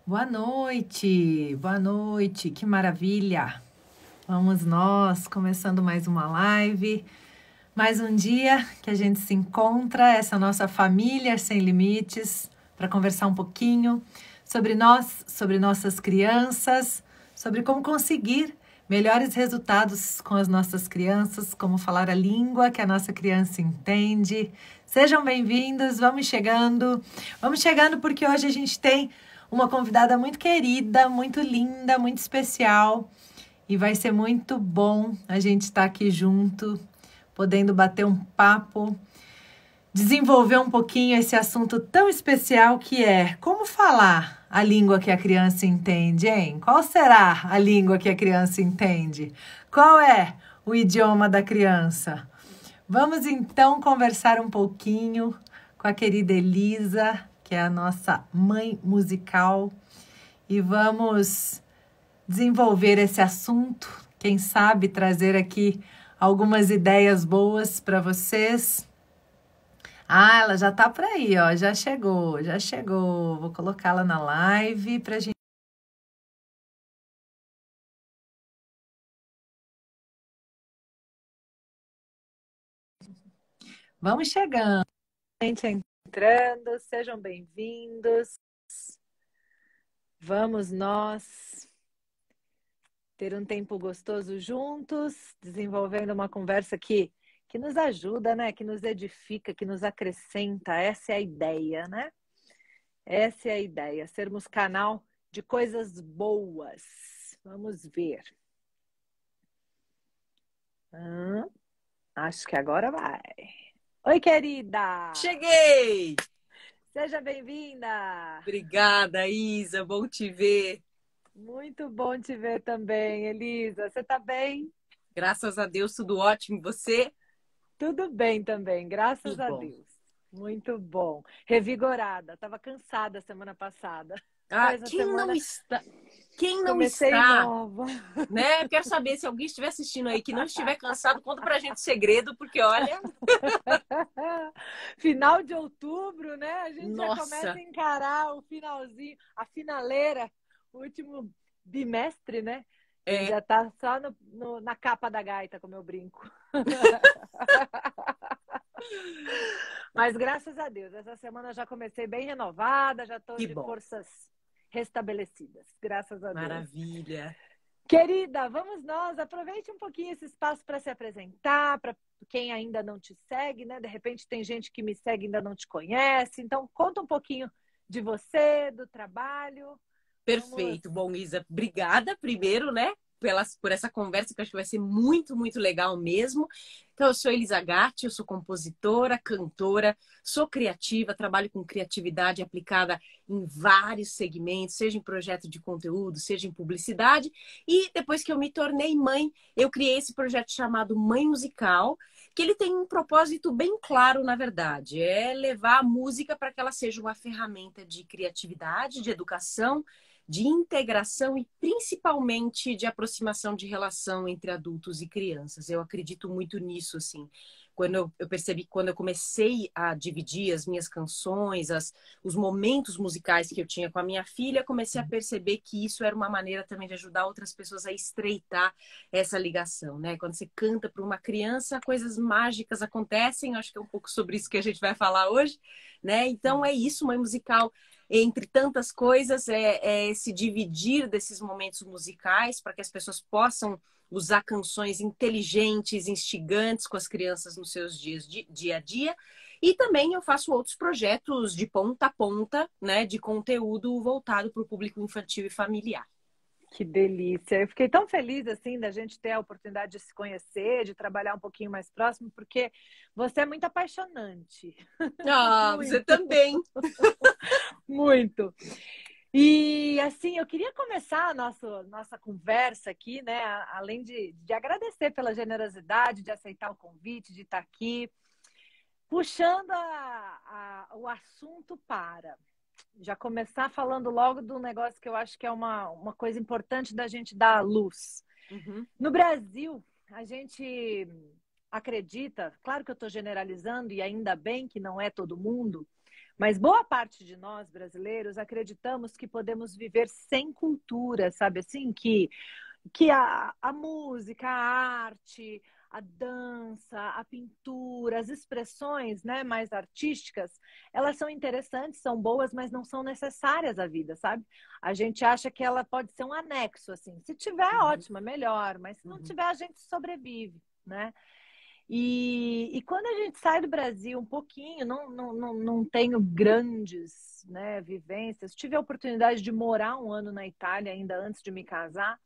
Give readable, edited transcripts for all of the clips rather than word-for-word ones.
Boa noite, que maravilha! Vamos nós, começando mais uma live, mais um dia que a gente se encontra, essa nossa família sem limites, para conversar um pouquinho sobre nós, sobre nossas crianças, sobre como conseguir melhores resultados com as nossas crianças, como falar a língua que a nossa criança entende. Sejam bem-vindos, vamos chegando porque hoje a gente tem uma convidada muito querida, muito linda, muito especial e vai ser muito bom a gente estar aqui junto, podendo bater um papo, desenvolver um pouquinho esse assunto tão especial que é como falar a língua que a criança entende, hein? Qual será a língua que a criança entende? Qual é o idioma da criança? Vamos então conversar um pouquinho com a querida Elisa, que é a nossa mãe musical, e vamos desenvolver esse assunto, quem sabe trazer aqui algumas ideias boas para vocês. Ah, ela já tá por aí, ó, já chegou, já chegou. Vou colocá-la na live pra gente. Vamos chegando, gente entrando, sejam bem-vindos. Vamos nós ter um tempo gostoso juntos, desenvolvendo uma conversa que nos ajuda, né? Que nos edifica, que nos acrescenta. Essa é a ideia, né? Essa é a ideia, sermos canal de coisas boas. Vamos ver. Acho que agora vai. Oi, querida! Cheguei! Seja bem-vinda! Obrigada, Isa. Bom te ver. Muito bom te ver também, Elisa. Você tá bem? Graças a Deus, tudo ótimo. E você? Tudo bem também, Que graças a bom. Deus. Muito bom. Revigorada. Estava cansada semana passada. Ah, Essa quem não semana está? Quem não comecei está? nova. Né? Eu quero saber se alguém estiver assistindo aí que não estiver cansado, conta pra gente o segredo, porque olha, Final de outubro, né? A gente já começa nossa, a encarar o finalzinho, a finaleira, o último bimestre, né? E é, já tá só na capa da gaita, como eu brinco. Mas graças a Deus, essa semana eu já comecei bem renovada, já estou que de bom. forças restabelecidas, graças a Deus. Maravilha. Querida, vamos nós, aproveite um pouquinho esse espaço para se apresentar, para quem ainda não te segue, né? De repente tem gente que me segue e ainda não te conhece, então conta um pouquinho de você, do trabalho. Vamos. Perfeito. Bom, Isa, obrigada primeiro, né? Por essa conversa que eu acho que vai ser muito, muito legal mesmo. Então, eu sou Elisa Gatti, eu sou compositora, cantora, sou criativa, trabalho com criatividade aplicada em vários segmentos, seja em projeto de conteúdo, seja em publicidade. E depois que eu me tornei mãe, eu criei esse projeto chamado Mãe Musical, que ele tem um propósito bem claro, na verdade, é levar a música para que ela seja uma ferramenta de criatividade, de educação, de integração e principalmente de aproximação de relação entre adultos e crianças. Eu acredito muito nisso, assim. Quando eu percebi, quando eu comecei a dividir as minhas canções, os momentos musicais que eu tinha com a minha filha, comecei a perceber que isso era uma maneira também de ajudar outras pessoas a estreitar essa ligação, né? Quando você canta para uma criança, coisas mágicas acontecem, acho que é um pouco sobre isso que a gente vai falar hoje, né? Então é isso, Mãe Musical entre tantas coisas, é esse dividir desses momentos musicais para que as pessoas possam usar canções inteligentes, instigantes com as crianças nos seus dias de dia a dia. E também eu faço outros projetos de ponta a ponta, né, de conteúdo voltado para o público infantil e familiar. Que delícia! Eu fiquei tão feliz assim da gente ter a oportunidade de se conhecer, de trabalhar um pouquinho mais próximo, porque você é muito apaixonante. Ah, você Muito, também. muito. E assim, eu queria começar a nossa conversa aqui, né? Além de agradecer pela generosidade, de aceitar o convite, de estar aqui, puxando o assunto para. Já começar falando logo do negócio que eu acho que é uma coisa importante da gente dar à luz. Uhum. No Brasil, a gente acredita, claro que eu estou generalizando e ainda bem que não é todo mundo, Mas boa parte de nós, brasileiros, acreditamos que podemos viver sem cultura, sabe assim? Que a música, a arte, a dança, a pintura, as expressões, né, mais artísticas, elas são interessantes, são boas, mas não são necessárias à vida, sabe? A gente acha que ela pode ser um anexo, assim. Se tiver, Uhum, ótima, melhor, mas se não uhum. tiver, a gente sobrevive, né? E quando a gente sai do Brasil um pouquinho, não tenho grandes, né, vivências. Tive a oportunidade de morar um ano na Itália ainda antes de me casar.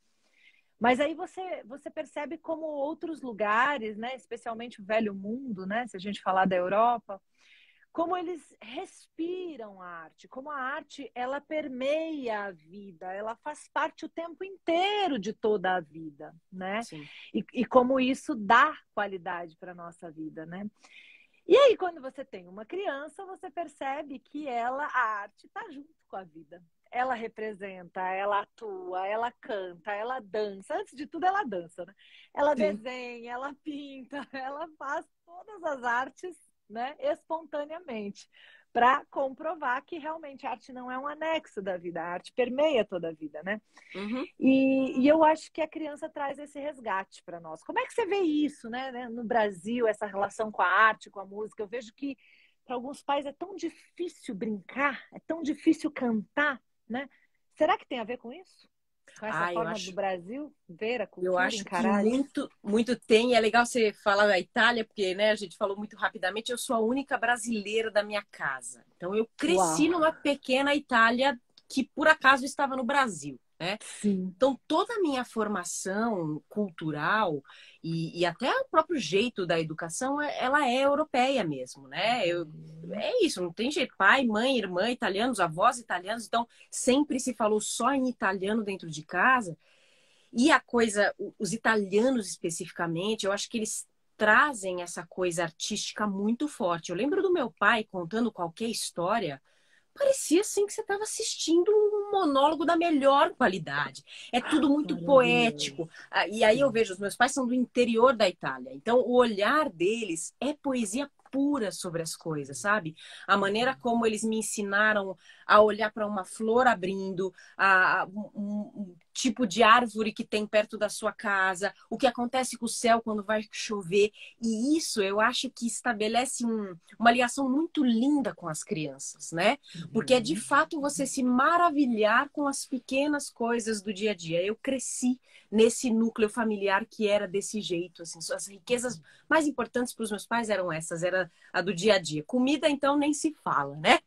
Mas aí você percebe como outros lugares, né, especialmente o Velho Mundo, né, se a gente falar da Europa, como eles respiram a arte, como a arte ela permeia a vida, ela faz parte o tempo inteiro de toda a vida, né? Sim. E como isso dá qualidade para a nossa vida, né? E aí, quando você tem uma criança, você percebe que a arte está junto com a vida. Ela representa, ela atua, ela canta, ela dança. Antes de tudo, ela dança, né? Ela Sim. desenha, ela pinta, ela faz todas as artes, né, espontaneamente, para comprovar que realmente a arte não é um anexo da vida, a arte permeia toda a vida, né? Uhum. E eu acho que a criança traz esse resgate para nós. Como é que você vê isso, né, no Brasil, essa relação com a arte, com a música? Eu vejo que para alguns pais é tão difícil brincar, é tão difícil cantar, né? Será que tem a ver com isso? Com essa Ah, eu forma do acho. Brasil ver a Eu cultura, acho que encarar isso? muito, muito tem. É legal você falar da Itália, porque, né, a gente falou muito rapidamente. Eu sou a única brasileira da minha casa. Então, eu cresci Uau! numa pequena Itália que, por acaso, estava no Brasil, né? Sim. Então, toda a minha formação cultural e até o próprio jeito da educação, ela é europeia mesmo, né? É isso, não tem jeito. Pai, mãe, irmã italianos, avós italianos. Então, sempre se falou só em italiano dentro de casa. E a coisa, os italianos especificamente, eu acho que eles trazem essa coisa artística muito forte. Eu lembro do meu pai contando qualquer história, parecia assim que você estava assistindo um monólogo da melhor qualidade. É tudo muito Maravilhoso. poético. E aí eu vejo, os meus pais são do interior da Itália, então o olhar deles é poesia pura sobre as coisas, sabe? A maneira como eles me ensinaram a olhar para uma flor abrindo, um tipo de árvore que tem perto da sua casa, o que acontece com o céu quando vai chover. E isso eu acho que estabelece uma ligação muito linda com as crianças, né? Porque é de Uhum. fato você se maravilhar com as pequenas coisas do dia a dia. Eu cresci nesse núcleo familiar que era desse jeito, assim, as riquezas mais importantes para os meus pais eram essas, era a do dia a dia. Comida, então, nem se fala, né?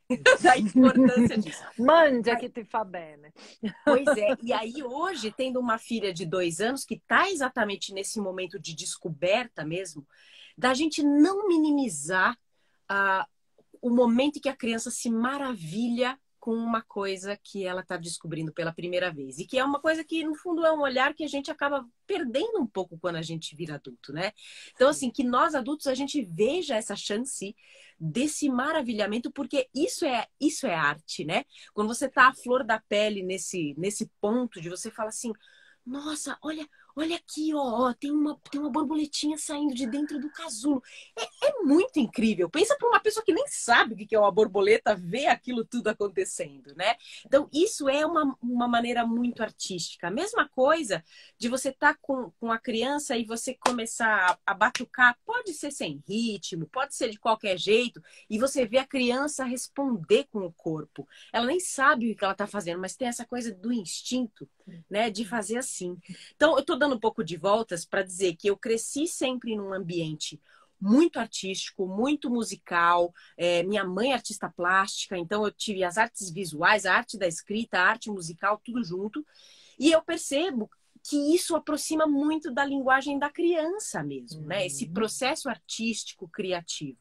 Da importância disso. Mangia Mas, che ti fa bene. pois é, e aí hoje, tendo uma filha de 2 anos que está exatamente nesse momento de descoberta mesmo, da gente não minimizar ah, o momento em que a criança se maravilha com uma coisa que ela está descobrindo pela primeira vez. E que é uma coisa que, no fundo, é um olhar que a gente acaba perdendo um pouco quando a gente vira adulto, né? Então, assim, que nós adultos, a gente veja essa chance desse maravilhamento, porque isso é arte, né? Quando você tá à flor da pele nesse ponto de você falar assim, nossa, olha aqui, ó, tem uma borboletinha saindo de dentro do casulo. É muito incrível. Pensa para uma pessoa que nem sabe o que é uma borboleta ver aquilo tudo acontecendo, né? Então, isso é uma maneira muito artística. A mesma coisa de você estar com a criança e você começar a batucar, pode ser sem ritmo, pode ser de qualquer jeito, e você vê a criança responder com o corpo. Ela nem sabe o que ela está fazendo, mas tem essa coisa do instinto, né, de fazer assim. Então, eu estou dando um pouco de voltas para dizer que eu cresci sempre num ambiente muito artístico, muito musical. Minha mãe é artista plástica, então eu tive as artes visuais, a arte da escrita, a arte musical, tudo junto. E eu percebo que isso aproxima muito da linguagem da criança mesmo, né? Esse Uhum. processo artístico, criativo.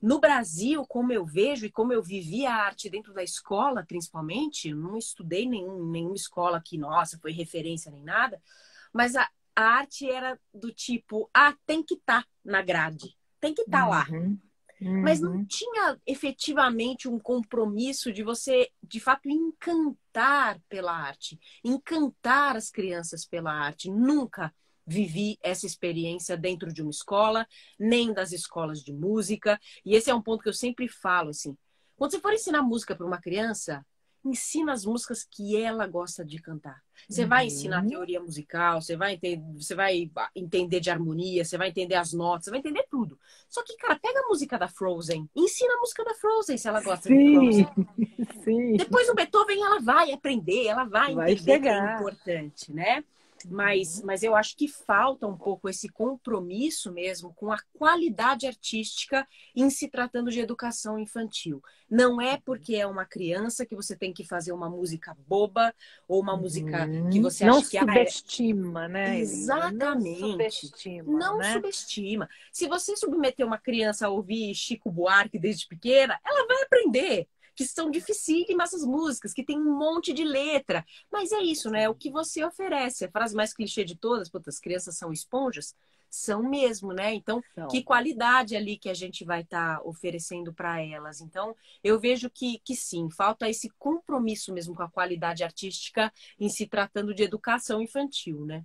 No Brasil, como eu vejo e como eu vivi a arte dentro da escola, principalmente, eu não estudei nenhuma escola que, nossa, foi referência nem nada, mas a arte era do tipo, tem que estar na grade, tem que estar lá. Uhum. Mas não Uhum. tinha efetivamente um compromisso de você, de fato, encantar pela arte, encantar as crianças pela arte. Nunca vivi essa experiência dentro de uma escola, nem das escolas de música. E esse é um ponto que eu sempre falo, assim. Quando você for ensinar música para uma criança, ensina as músicas que ela gosta de cantar. Você vai ensinar teoria musical, você vai entender de harmonia, você vai entender as notas, você vai entender tudo. Só que, cara, pega a música da Frozen, ensina a música da Frozen se ela gosta de Sim, Frozen. sim. Depois o Beethoven, ela vai aprender, ela vai Vai entender que é chegar. importante, né? Mas eu acho que falta um pouco esse compromisso mesmo com a qualidade artística em se tratando de educação infantil. Não é porque é uma criança que você tem que fazer uma música boba ou uma música que você Não acha que subestima, né, Elisa? Não exatamente. subestima, Não né? subestima. Se você submeter uma criança a ouvir Chico Buarque desde pequena, ela vai aprender que são dificílimas essas músicas, que tem um monte de letra. Mas é isso, né? O que você oferece. A frase mais clichê de todas, puta, as crianças são esponjas, são mesmo, né? Então, que Então, qualidade ali que a gente vai estar oferecendo para elas. Então, eu vejo que sim, falta esse compromisso mesmo com a qualidade artística em se tratando de educação infantil, né?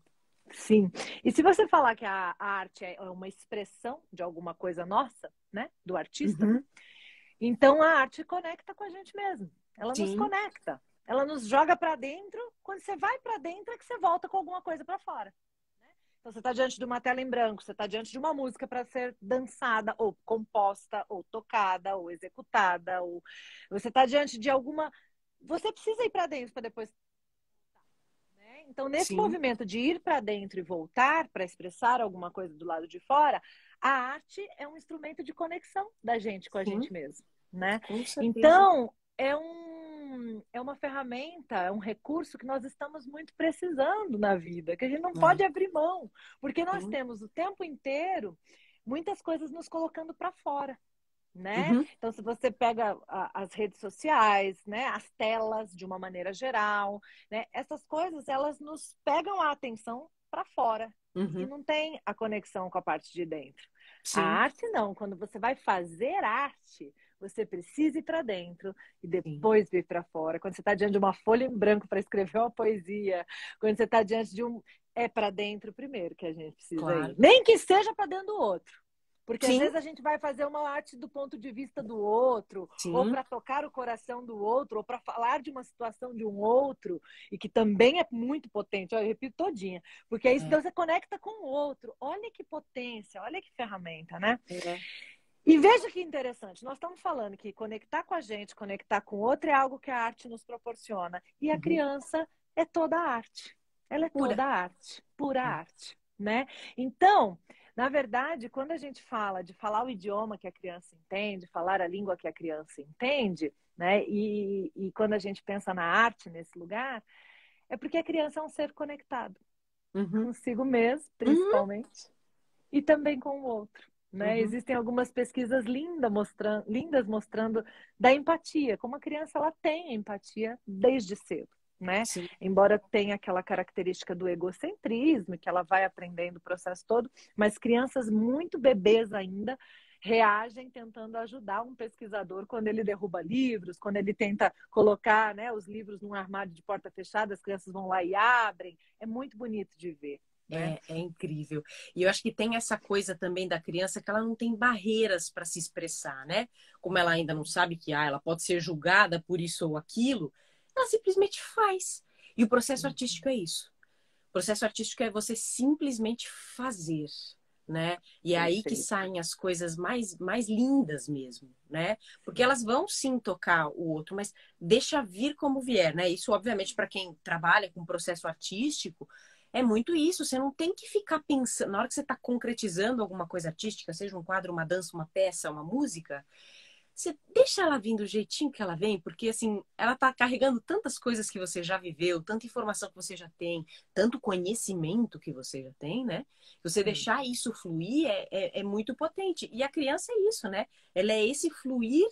sim. E se você falar que a arte é uma expressão de alguma coisa nossa, né, do artista, Uhum. então a arte conecta com a gente mesmo. Ela nos Sim, conecta. Ela nos joga para dentro. Quando você vai para dentro é que você volta com alguma coisa para fora. Então você está diante de uma tela em branco, você está diante de uma música para ser dançada, ou composta, ou tocada, ou executada, ou você está diante de alguma. Você precisa ir para dentro para depois. Né? Então, nesse sim, movimento de ir para dentro e voltar para expressar alguma coisa do lado de fora, a arte é um instrumento de conexão da gente com a sim, gente mesmo, né? com certeza. Então, é uma ferramenta, é um recurso que nós estamos muito precisando na vida, que a gente não É, pode abrir mão, porque nós sim. temos o tempo inteiro muitas coisas nos colocando para fora. Né? Uhum. Então, se você pega as redes sociais, né, as telas de uma maneira geral, né, essas coisas elas nos pegam a atenção para fora e Uhum. não tem a conexão com a parte de dentro. A Sim, arte não, quando você vai fazer arte, você precisa ir para dentro e sim, depois vir para fora. Quando você está diante de uma folha em branco para escrever uma poesia, quando você está diante de um. É para dentro primeiro que a gente precisa ir. claro. Nem que seja para dentro do outro. Porque às Sim, vezes a gente vai fazer uma arte do ponto de vista do outro, ou sim, para tocar o coração do outro, ou para falar de uma situação de um outro, e que também é muito potente. Olha, eu repito todinha. Porque aí é, então você conecta com o outro. Olha que potência, olha que ferramenta, né? é. E veja que interessante, nós estamos falando que conectar com a gente, conectar com o outro é algo que a arte nos proporciona. E a Uhum. criança é toda arte. Ela é Pura. toda arte, pura É. arte, né? Então, na verdade, quando a gente fala de falar o idioma que a criança entende, falar a língua que a criança entende, né? E quando a gente pensa na arte nesse lugar, é porque a criança é um ser conectado Uhum. consigo mesmo, Uhum. principalmente, e também com o outro. Né? Uhum. Existem algumas pesquisas lindas mostrando da empatia, como a criança ela tem empatia desde cedo. Né? Sim. Embora tenha aquela característica do egocentrismo, que ela vai aprendendo o processo todo, mas crianças muito bebês ainda reagem tentando ajudar um pesquisador quando ele derruba livros, quando ele tenta colocar, né, os livros num armário de porta fechada, as crianças vão lá e abrem. É muito bonito de ver. Né? É incrível. E eu acho que tem essa coisa também da criança que ela não tem barreiras para se expressar, né? Como ela ainda não sabe que ela pode ser julgada por isso ou aquilo, ela simplesmente faz. E o processo artístico é isso. O processo artístico é você simplesmente fazer, né? E é aí que Perfeito. saem as coisas mais lindas mesmo, né? Porque elas vão sim tocar o outro, mas deixa vir como vier, né? Isso, obviamente, para quem trabalha com processo artístico, é muito isso. Você não tem que ficar pensando, na hora que você está concretizando alguma coisa artística, seja um quadro, uma dança, uma peça, uma música, você deixa ela vir do jeitinho que ela vem, porque assim, ela tá carregando tantas coisas que você já viveu, tanta informação que você já tem, tanto conhecimento que você já tem, né? Você Sim, deixar isso fluir é muito potente. E a criança é isso, né? Ela é esse fluir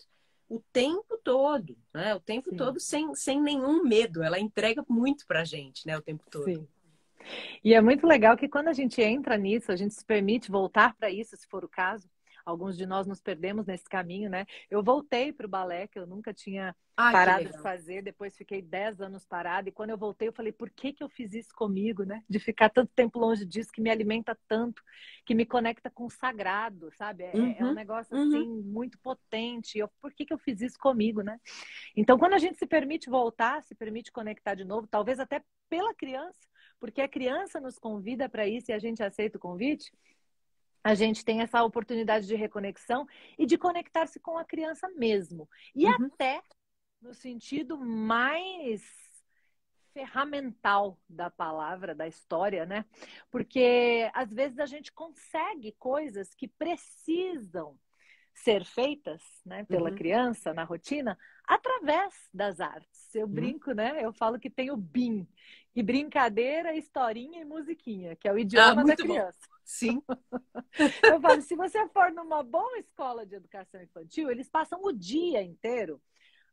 o tempo todo, né? O tempo sim, todo sem nenhum medo. Ela entrega muito pra gente, né? O tempo todo. sim. E é muito legal que quando a gente entra nisso, a gente se permite voltar para isso, se for o caso. alguns de nós nos perdemos nesse caminho, né? Eu voltei para o balé, que eu nunca tinha Ai, que parado de legal. fazer, depois fiquei 10 anos parada, e quando eu voltei eu falei, por que que eu fiz isso comigo, né? De ficar tanto tempo longe disso, que me alimenta tanto, que me conecta com o sagrado, sabe? É um Uhum, negócio uhum, assim, muito potente. Por que que eu fiz isso comigo, né? Então, quando a gente se permite voltar, se permite conectar de novo, talvez até pela criança, porque a criança nos convida para isso e a gente aceita o convite, a gente tem essa oportunidade de reconexão e de conectar-se com a criança mesmo. E uhum. até no sentido mais ferramental da palavra, da história, né? Porque às vezes a gente consegue coisas que precisam ser feitas, né, pela Uhum, criança na rotina através das artes. Eu uhum. brinco, né? Eu falo que tem o BIM, e brincadeira, historinha e musiquinha, que é o Ah, idioma da muito bom. criança. Sim. Eu falo, se você for numa boa escola de educação infantil, eles passam o dia inteiro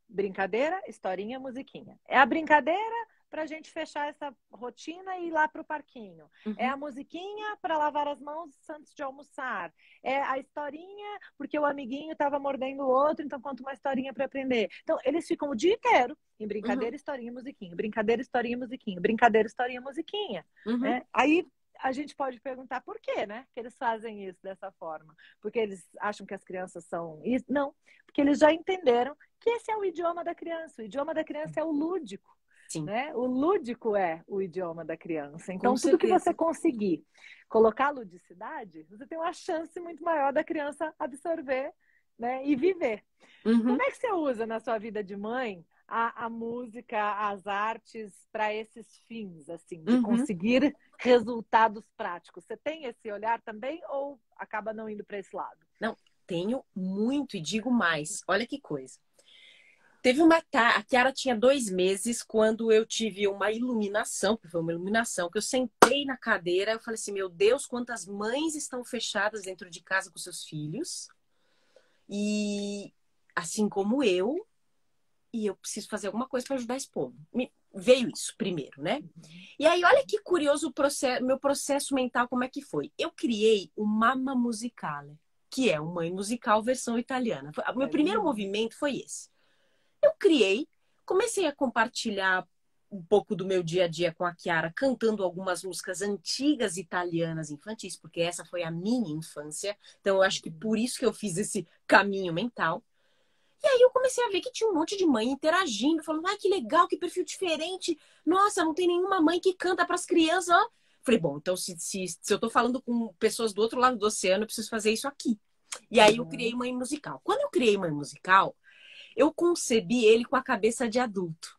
brincadeira, historinha, musiquinha. É a brincadeira para a gente fechar essa rotina e ir lá para o parquinho. É Uhum, a musiquinha para lavar as mãos antes de almoçar. É a historinha porque o amiguinho estava mordendo o outro, então conta uma historinha para aprender. Então, eles ficam o dia inteiro em uhum, brincadeira, historinha, musiquinha. Brincadeira, historinha, musiquinha. Brincadeira, historinha, musiquinha. uhum. Né? Aí a gente pode perguntar por quê, né? Que eles fazem isso dessa forma. Porque eles acham que as crianças são isso? Não, porque eles já entenderam que esse é o idioma da criança. O idioma da criança é o lúdico, Sim, né? O lúdico é o idioma da criança. com Então, tudo que você certeza. conseguir colocar ludicidade, você tem uma chance muito maior da criança absorver, né? E viver. Uhum. Como é que você usa na sua vida de mãe a música, as artes para esses fins, assim, de Uhum. conseguir resultados práticos? Você tem esse olhar também ou acaba não indo para esse lado? Não, tenho muito e digo mais. Olha que coisa. Teve uma a Kiara tinha 2 meses quando eu tive uma iluminação, porque foi uma iluminação, que eu sentei na cadeira, eu falei assim, meu Deus, quantas mães estão fechadas dentro de casa com seus filhos, e assim como eu, e eu preciso fazer alguma coisa para ajudar esse povo. Veio isso primeiro, né? E aí, olha que curioso o processo, meu processo mental, como é que foi. Eu criei o Mamma Musicale, que é uma mãe musical versão italiana. O meu primeiro Italiana. movimento foi esse. Eu criei, comecei a compartilhar um pouco do meu dia a dia com a Chiara, cantando algumas músicas antigas italianas infantis, porque essa foi a minha infância. Então, eu acho que por isso que eu fiz esse caminho mental. E aí eu comecei a ver que tinha um monte de mãe interagindo, falando, ai, que legal, que perfil diferente. Nossa, não tem nenhuma mãe que canta para as crianças. Ó. Falei, bom, então se eu tô falando com pessoas do outro lado do oceano, eu preciso fazer isso aqui. E aí eu criei Uhum. Mãe Musical. Quando eu criei Mãe Musical, eu concebi ele com a cabeça de adulto.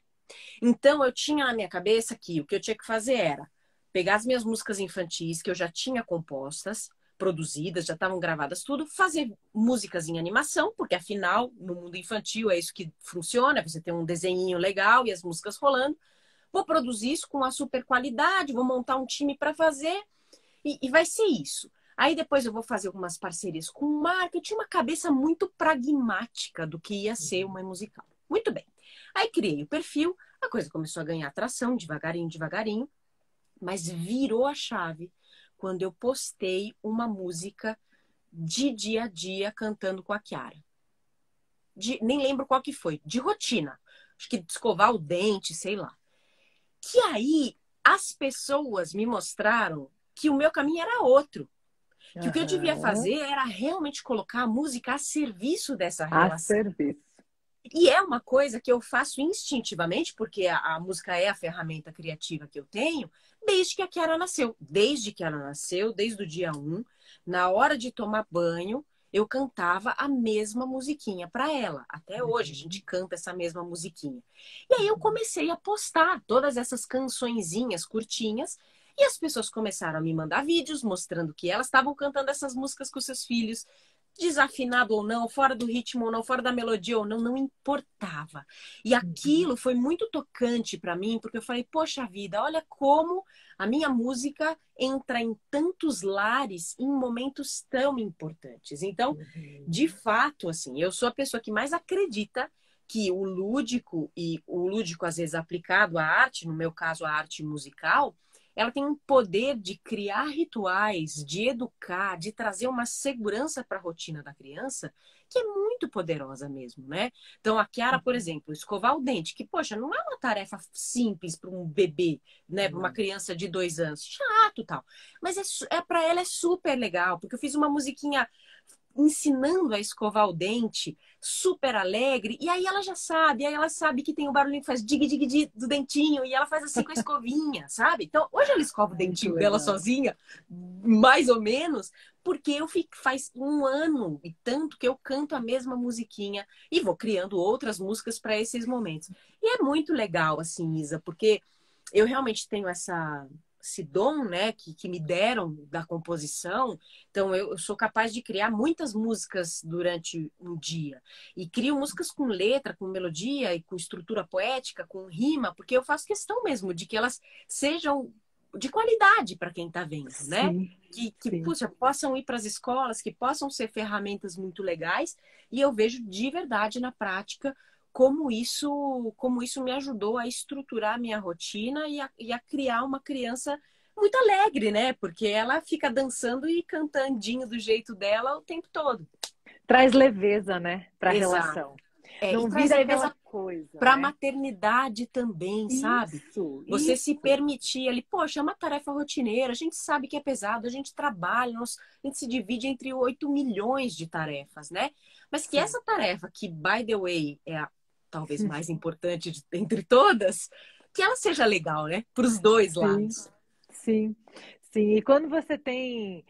Então eu tinha na minha cabeça que o que eu tinha que fazer era pegar as minhas músicas infantis que eu já tinha compostas, produzidas, já estavam gravadas tudo, fazer músicas em animação, porque afinal, no mundo infantil é isso que funciona, você tem um desenhinho legal e as músicas rolando. Vou produzir isso com uma super qualidade, vou montar um time para fazer e vai ser isso. Aí depois eu vou fazer algumas parcerias com marca. Eu tinha uma cabeça muito pragmática do que ia ser uma musical. Muito bem. Aí criei o perfil, a coisa começou a ganhar atração, devagarinho, devagarinho, mas virou a chave quando eu postei uma música de dia a dia cantando com a Kiara. Nem lembro qual que foi, de rotina. Acho que de escovar o dente, sei lá. Que aí as pessoas me mostraram que o meu caminho era outro. Que o que eu devia Aham. fazer era realmente colocar a música a serviço dessa A relação. serviço. E é uma coisa que eu faço instintivamente, porque a música é a ferramenta criativa que eu tenho, desde que a Kiara nasceu. Desde que ela nasceu, desde o dia 1, na hora de tomar banho, eu cantava a mesma musiquinha para ela. Até hoje a gente Uhum. canta essa mesma musiquinha. E aí eu comecei a postar todas essas cançõezinhas curtinhas e as pessoas começaram a me mandar vídeos mostrando que elas estavam cantando essas músicas com seus filhos, desafinado ou não, fora do ritmo ou não, fora da melodia ou não, não importava. E Uhum. aquilo foi muito tocante para mim, porque eu falei, poxa vida, olha como a minha música entra em tantos lares em momentos tão importantes. Então, de Uhum. fato, assim, eu sou a pessoa que mais acredita que o lúdico, e o lúdico às vezes aplicado à arte, no meu caso a arte musical, ela tem um poder de criar rituais, de educar, de trazer uma segurança para a rotina da criança que é muito poderosa mesmo, né? Então, a Kiara, por exemplo, escovar o dente, que, poxa, não é uma tarefa simples para um bebê, né? Para uma criança de 2 anos. Chato, tal. Mas para ela é super legal, porque eu fiz uma musiquinha ensinando a escovar o dente, super alegre, e aí ela já sabe, aí ela sabe que tem o barulhinho que faz dig do dentinho, e ela faz assim com a escovinha, sabe? Então, hoje ela escova o Muito dentinho dela legal. sozinha, mais ou menos, porque faz 1 ano e tanto que eu canto a mesma musiquinha e vou criando outras músicas para esses momentos. E é muito legal, assim, Isa, porque eu realmente tenho esse dom, né, que me deram da composição. Então, eu sou capaz de criar muitas músicas durante um dia. E crio músicas com letra, com melodia e com estrutura poética, com rima, porque eu faço questão mesmo de que elas sejam de qualidade para quem está vendo, né? Sim, Que sim. puxa, possam ir para as escolas, que possam ser ferramentas muito legais. E eu vejo de verdade na prática como isso me ajudou a estruturar a minha rotina e a criar uma criança muito alegre, né? Porque ela fica dançando e cantandinho do jeito dela o tempo todo. Traz leveza, né, para a Exato. relação. E Não traz vira aquela leveza coisa, para a né? maternidade também, sabe? Você se Isso. permitir ali, poxa, é uma tarefa rotineira, a gente sabe que é pesado, a gente trabalha, a gente se divide entre 8 milhões de tarefas, né? Mas que Sim. essa tarefa, que, by the way, é a talvez mais importante entre todas, que ela seja legal, né? Para os dois Sim, lados. sim, sim. E quando você tem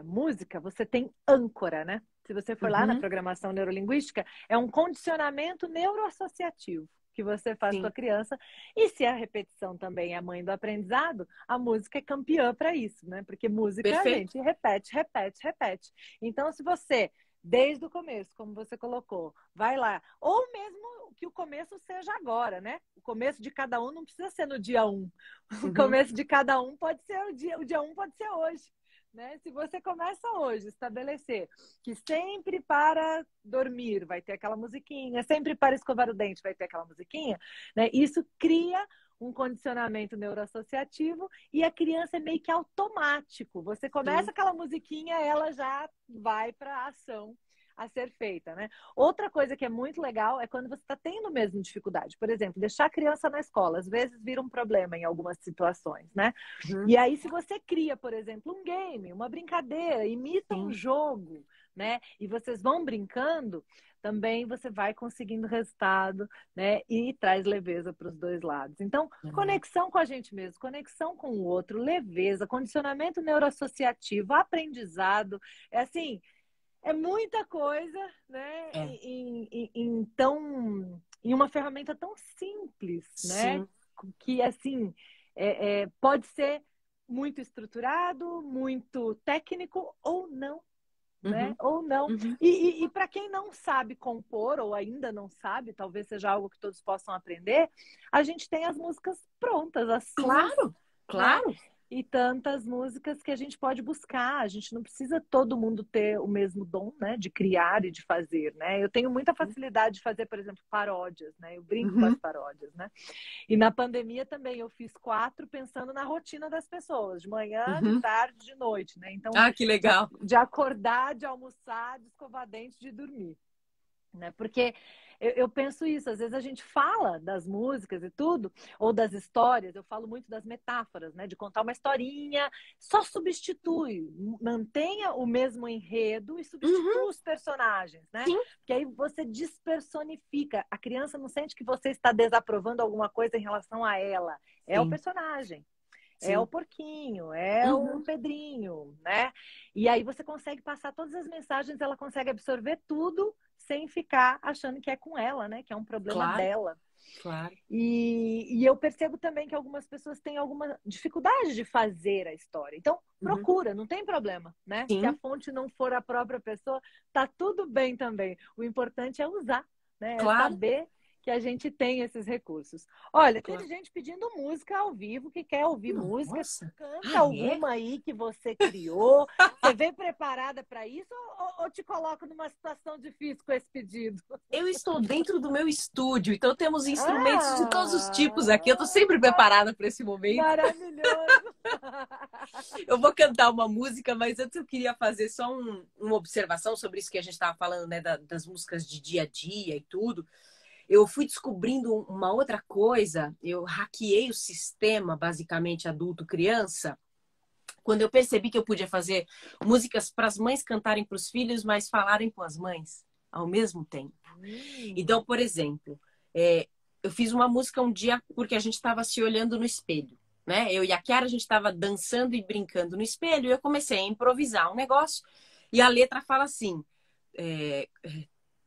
música, você tem âncora, né? Se você for lá na Uhum, programação neurolinguística, é um condicionamento neuroassociativo que você faz com a sim, criança. E se a repetição também é a mãe do aprendizado, a música é campeã para isso, né? Porque música a perfeito. gente repete, repete, repete. Então, se você, desde o começo, como você colocou, vai lá, ou mesmo que o começo seja agora, né? O começo de cada um não precisa ser no dia 1. O Uhum, começo de cada um pode ser o dia 1 pode ser hoje. Né? Se você começa hoje a estabelecer que sempre para dormir vai ter aquela musiquinha, sempre para escovar o dente vai ter aquela musiquinha, né? Isso cria um condicionamento neuroassociativo e a criança é meio que automático. Você começa sim. aquela musiquinha, ela já vai para a ação a ser feita, né? Outra coisa que é muito legal é quando você está tendo mesmo dificuldade. Por exemplo, deixar a criança na escola, às vezes vira um problema em algumas situações, né? Uhum, E aí, se você cria, por exemplo, um game, uma brincadeira, imita um sim. jogo, né? E vocês vão brincando, também você vai conseguindo resultado, né? E traz leveza para os dois lados. Então, conexão com a gente mesmo, conexão com o outro, leveza, condicionamento neuroassociativo, aprendizado, é assim, é muita coisa, né? É, Em uma ferramenta tão simples, né? sim. Que assim pode ser muito estruturado, muito técnico ou não, né? Uhum, Ou não. uhum. E para quem não sabe compor ou ainda não sabe, talvez seja algo que todos possam aprender, a gente tem as músicas prontas, as suas, Claro, né? claro. E tantas músicas que a gente pode buscar. A gente não precisa todo mundo ter o mesmo dom, né, de criar e de fazer, né? Eu tenho muita facilidade de fazer, por exemplo, paródias, né? Eu brinco com as Uhum, paródias, né? E na pandemia também eu fiz 4 pensando na rotina das pessoas, de manhã, de uhum. tarde, de noite, né? Então, Ah, que legal. de acordar, de almoçar, de escovar dente, de dormir. Né? Porque eu penso isso, às vezes a gente fala das músicas e tudo, ou das histórias, eu falo muito das metáforas, né? De contar uma historinha, só substitui, mantenha o mesmo enredo e Uhum, substitua os personagens, né? sim, Porque aí você despersonifica, a criança não sente que você está desaprovando alguma coisa em relação a ela, é o sim, personagem. É o sim. porquinho, é o Uhum, Pedrinho, né? E aí você consegue passar todas as mensagens, ela consegue absorver tudo sem ficar achando que é com ela, né? Que é um problema claro, dela. claro. E eu percebo também que algumas pessoas têm alguma dificuldade de fazer a história. Então, Uhum, procura, não tem problema, né? Se a sim, fonte não for a própria pessoa, tá tudo bem também. O importante é usar, né? É claro. saber que a gente tem esses recursos. Olha, Claro. teve gente pedindo música ao vivo, que quer ouvir música. Nossa. Canta alguma aí que você criou. Você vem preparada para isso ou te coloco numa situação difícil com esse pedido? Eu estou dentro do meu estúdio, então temos instrumentos de todos os tipos aqui. Eu estou sempre preparada para esse momento. Maravilhoso! Eu vou cantar uma música, mas antes eu queria fazer só uma observação sobre isso que a gente estava falando, né, das músicas de dia a dia e tudo. Eu fui descobrindo uma outra coisa, eu hackeei o sistema, basicamente, adulto-criança, quando eu percebi que eu podia fazer músicas para as mães cantarem para os filhos, mas falarem com as mães ao mesmo tempo. Então, por exemplo, eu fiz uma música um dia porque a gente estava se olhando no espelho, né? Eu e a Chiara, a gente estava dançando e brincando no espelho, e eu comecei a improvisar um negócio, e a letra fala assim,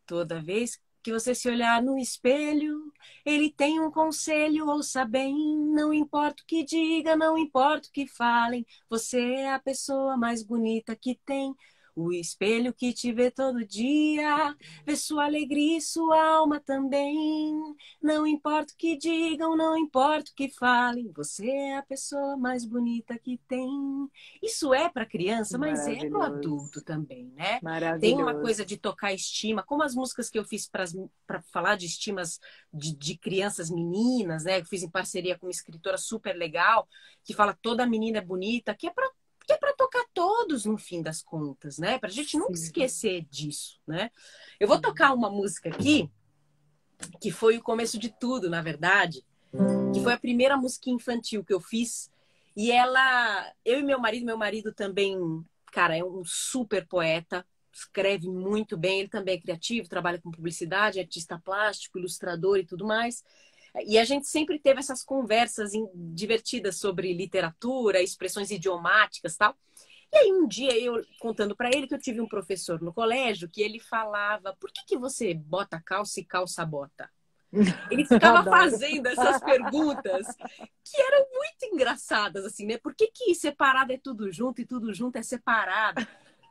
toda vez que você se olhar no espelho, ele tem um conselho, ouça bem, não importa o que diga, não importa o que falem, você é a pessoa mais bonita que tem. O espelho que te vê todo dia, vê sua alegria e sua alma também. Não importa o que digam, não importa o que falem, você é a pessoa mais bonita que tem. Isso é para criança, mas é para o adulto também, né? Tem uma coisa de tocar estima, como as músicas que eu fiz para falar de estimas de crianças meninas, né? Eu fiz em parceria com uma escritora super legal, que fala toda menina é bonita, que é para tocar todos no fim das contas, né? Pra gente nunca esquecer disso, né? Eu vou tocar uma música aqui, que foi o começo de tudo, na verdade, que foi a primeira música infantil que eu fiz. E eu e meu marido também, cara, é um super poeta, escreve muito bem, ele também é criativo, trabalha com publicidade, é artista plástico, ilustrador e tudo mais. E a gente sempre teve essas conversas divertidas sobre literatura, expressões idiomáticas e tal. E aí um dia eu contando para ele que eu tive um professor no colégio que ele falava: por que você bota calça e calça bota? Ele ficava fazendo essas perguntas que eram muito engraçadas, assim, né? Por que separado é tudo junto e tudo junto é separado?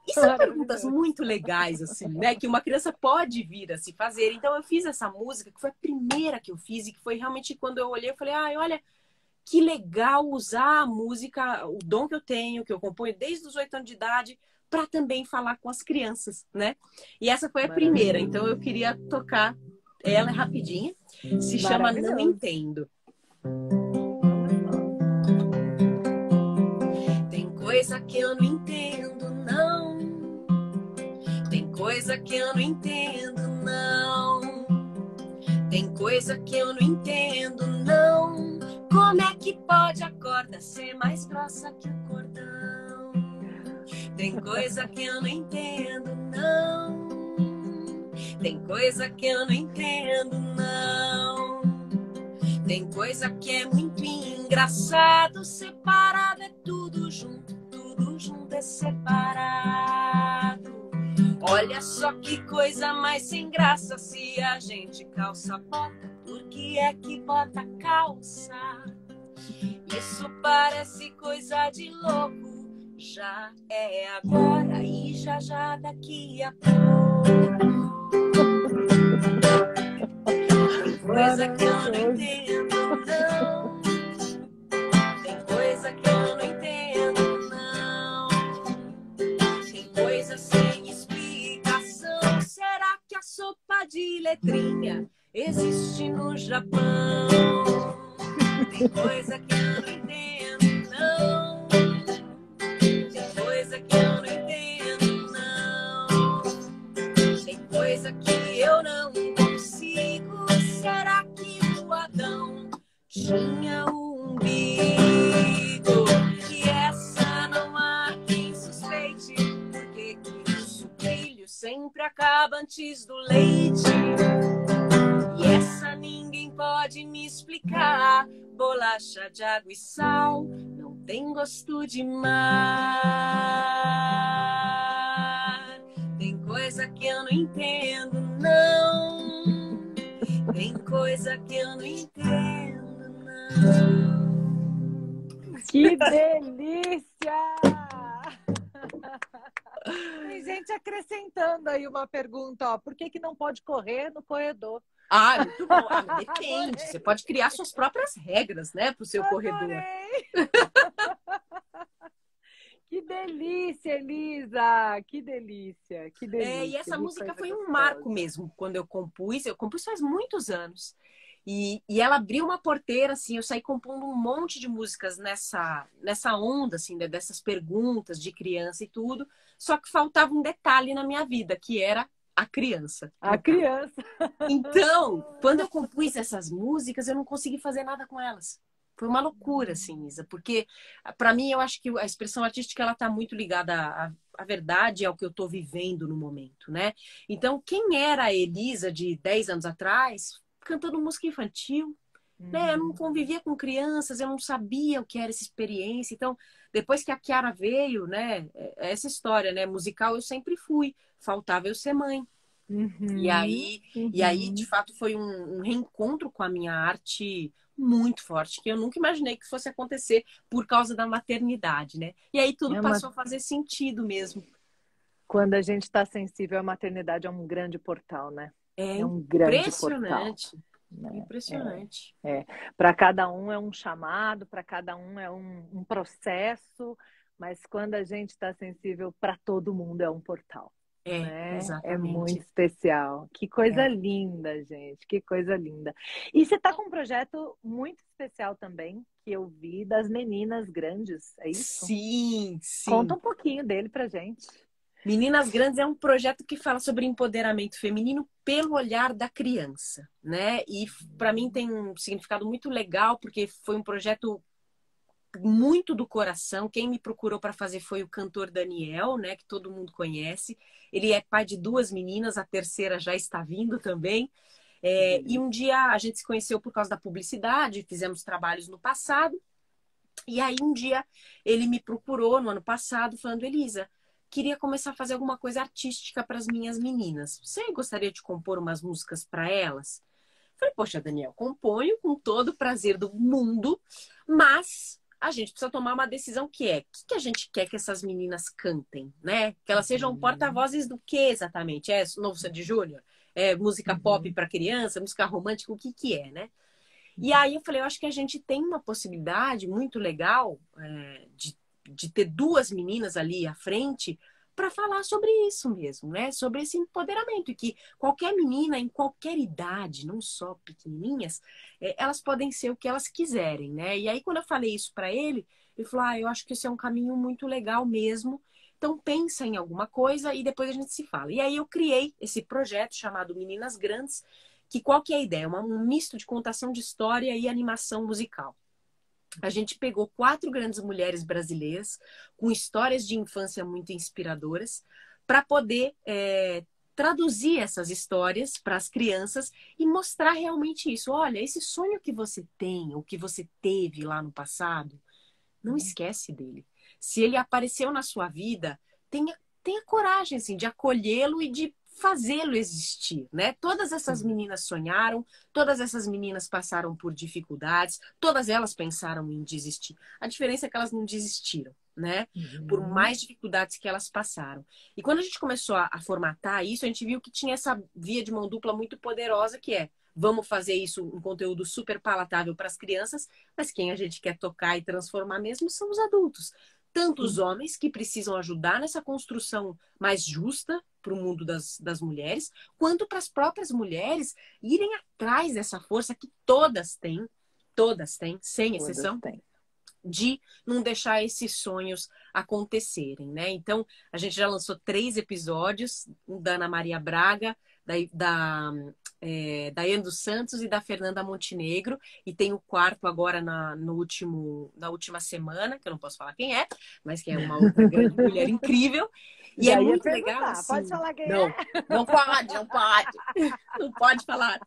E são perguntas muito legais, assim, né? Que uma criança pode vir a se fazer. Então eu fiz essa música, que foi a primeira que eu fiz, e que foi realmente quando eu olhei, eu falei, olha, que legal usar a música, o dom que eu tenho, que eu componho desde os 8 anos de idade, para também falar com as crianças, né? E essa foi a primeira, então eu queria tocar ela rapidinho. Se chama Não Entendo. Tem coisa que eu não entendo, não. Tem coisa que eu não entendo, não. Tem coisa que eu não entendo, não. Como é que pode a corda ser mais grossa que o cordão? Tem coisa que eu não entendo, não. Tem coisa que eu não entendo, não. Tem coisa que é muito engraçado. Separado é tudo junto é separado. Olha só que coisa mais sem graça. Se a gente calça bota, por que é que bota calça? Isso parece coisa de louco. Já é agora e já daqui a pouco. Tem coisa que eu não entendo, não. Tem coisa que eu não entendo, não. Tem coisa sem explicação. Será que a sopa de letrinha existe no Japão? Tem coisa que eu não entendo, não. Tem coisa que eu não entendo, não. Tem coisa que eu não consigo. Será que o Adão tinha um umbigo? E essa não há quem suspeite. Porque que o sucrilho sempre acaba antes do leite? E essa ninguém pode me explicar. Bolacha de água e sal não tem gosto de mar. Tem coisa que eu não entendo, não. Tem coisa que eu não entendo, não. Que delícia! gente acrescentando aí uma pergunta, ó. Por que que não pode correr no corredor? Ah, muito bom. Ah, mas depende. Adorei. Você pode criar suas próprias regras, né, para o seu corredor. Adorei! Que delícia, Elisa! Que delícia, que E delícia. essa Que música coisa foi um marco gostosa. mesmo, quando eu compus. Eu compus faz muitos anos. E ela abriu uma porteira, assim, eu saí compondo um monte de músicas nessa onda, assim, dessas perguntas de criança e tudo. Só que faltava um detalhe na minha vida, que era a criança, A no caso. criança. Então, quando eu compus essas músicas, eu não consegui fazer nada com elas. Foi uma loucura, assim, Isa, porque para mim eu acho que a expressão artística ela está muito ligada à verdade, ao que eu estou vivendo no momento, né? Então, quem era a Elisa de 10 anos atrás cantando música infantil, né? Eu não convivia com crianças, eu não sabia o que era essa experiência. Então, depois que a Kiara veio, né? Essa história, né? Musical eu sempre fui, faltava eu ser mãe. E Uhum, aí, e aí, de uhum. fato, foi um reencontro com a minha arte muito forte, que eu nunca imaginei que fosse acontecer por causa da maternidade, né? E aí tudo É passou a fazer sentido mesmo. Quando a gente está sensível à maternidade, é um grande portal, né? É É um grande portal, impressionante, né? impressionante. É. Para cada um é um chamado, para cada um é um processo, mas quando a gente está sensível, para todo mundo é um portal, né? É muito Exatamente. especial. Que coisa É. linda, gente, que coisa linda. E você está com um projeto muito especial também, que eu vi, das meninas grandes, é isso? Sim, Conta sim. um pouquinho dele pra gente. Meninas Grandes é um projeto que fala sobre empoderamento feminino pelo olhar da criança, né? E para mim tem um significado muito legal, porque foi um projeto muito do coração. Quem me procurou para fazer foi o cantor Daniel, né, que todo mundo conhece. Ele é pai de duas meninas, a terceira já está vindo também. Que E um delícia. dia a gente se conheceu por causa da publicidade, fizemos trabalhos no passado. E aí um dia ele me procurou no ano passado, falando: Elisa, queria começar a fazer alguma coisa artística para as minhas meninas. Você gostaria de compor umas músicas para elas? Falei, poxa, Daniel, componho com todo o prazer do mundo, mas a gente precisa tomar uma decisão que é, o que a gente quer que essas meninas cantem, né? Que elas sejam Uhum, porta-vozes do que exatamente? É novo Sandy Júnior? É música pop uhum, para criança? Música romântica? O que que é, né? E uhum. aí eu falei, eu acho que a gente tem uma possibilidade muito legal de ter duas meninas ali à frente para falar sobre isso mesmo, né? Sobre esse empoderamento e que qualquer menina em qualquer idade, não só pequenininhas, elas podem ser o que elas quiserem, né? E aí quando eu falei isso para ele falou: "Ah, eu acho que esse é um caminho muito legal mesmo. Então pensa em alguma coisa e depois a gente se fala". E aí eu criei esse projeto chamado Meninas Grandes, que qual que é a ideia? Um misto de contação de história e animação musical. A gente pegou quatro grandes mulheres brasileiras com histórias de infância muito inspiradoras para poder traduzir essas histórias para as crianças e mostrar realmente isso. Olha, esse sonho que você tem, ou que você teve lá no passado, não esquece dele. Se ele apareceu na sua vida, tenha coragem assim, de acolhê-lo e de fazê-lo existir, né? Todas essas Sim. meninas sonharam, todas essas meninas passaram por dificuldades, todas elas pensaram em desistir. A diferença é que elas não desistiram, né? Por Uhum. mais dificuldades que elas passaram. E quando a gente começou a formatar isso, a gente viu que tinha essa via de mão dupla muito poderosa, que é: vamos fazer isso um conteúdo super palatável para as crianças, mas quem a gente quer tocar e transformar mesmo são os adultos. Tanto os Sim. homens, que precisam ajudar nessa construção mais justa para o mundo das mulheres, quanto para as próprias mulheres irem atrás dessa força que todas têm, sem Todas exceção, têm. de não deixar esses sonhos acontecerem, né? Então, a gente já lançou 3 episódios, um da Ana Maria Braga, da Daiane dos Santos e da Fernanda Montenegro, e tem o quarto agora na última semana, que eu não posso falar quem é, mas que é uma outra grande mulher incrível, e é Já ia muito legal, perguntar, pode assim, falar quem é? não, não pode, não pode, não pode falar.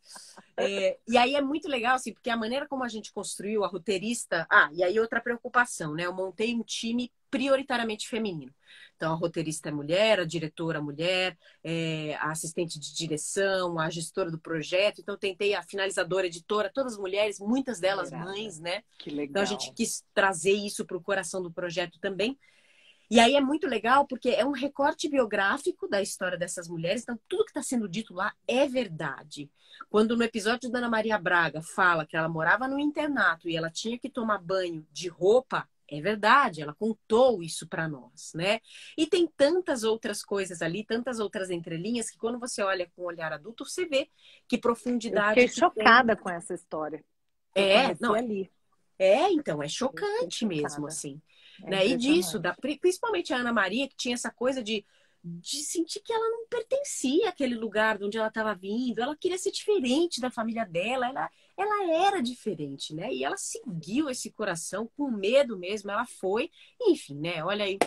E aí é muito legal, assim, porque a maneira como a gente construiu, a roteirista... Ah, e aí outra preocupação, né? Eu montei um time prioritariamente feminino. Então, a roteirista é mulher, a diretora é mulher, a assistente de direção, a gestora do projeto. Então, eu tentei a finalizadora, a editora, todas mulheres, muitas delas Mulherada. mães, né? Que Então, a gente legal. quis trazer isso para o coração do projeto também. E aí é muito legal porque é um recorte biográfico da história dessas mulheres, então tudo que está sendo dito lá é verdade. Quando no episódio da Ana Maria Braga fala que ela morava no internato e ela tinha que tomar banho de roupa, é verdade, ela contou isso para nós, né? E tem tantas outras coisas ali, tantas outras entrelinhas, que quando você olha com o olhar adulto, você vê que Eu fiquei profundidade que tem. chocada com essa história. Eu Não, conheci ali. então, é Eu fiquei chocante mesmo, chocada. assim. É Né? E disso, impressionante. principalmente a Ana Maria, que tinha essa coisa de sentir que ela não pertencia àquele lugar de onde ela estava vindo, ela queria ser diferente da família dela, ela era diferente, né? E ela seguiu esse coração com medo mesmo, ela foi, enfim, né? Olha aí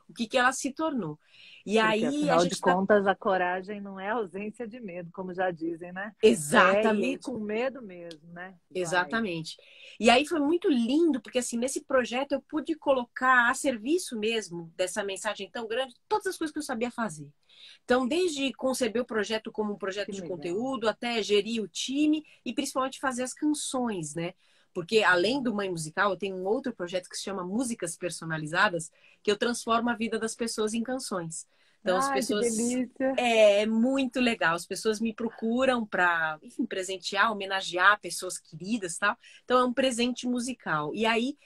o que ela se tornou. E Porque, aí a afinal gente de está contas, a coragem não é ausência de medo, como já dizem, né? É ir exatamente. com medo mesmo, né? Vai. Exatamente. E aí foi muito lindo, porque assim, nesse projeto eu pude colocar a serviço mesmo dessa mensagem tão grande todas as coisas que eu sabia fazer. Então, desde conceber o projeto como um projeto Que de legal. conteúdo, até gerir o time e principalmente fazer as canções, né? Porque além do Mãe Musical, eu tenho um outro projeto que se chama Músicas Personalizadas, que eu transformo a vida das pessoas em canções. Então, as Ai, que pessoas delícia. é muito legal. As pessoas me procuram para, enfim, presentear, homenagear pessoas queridas, tal. Então é um presente musical. E aí,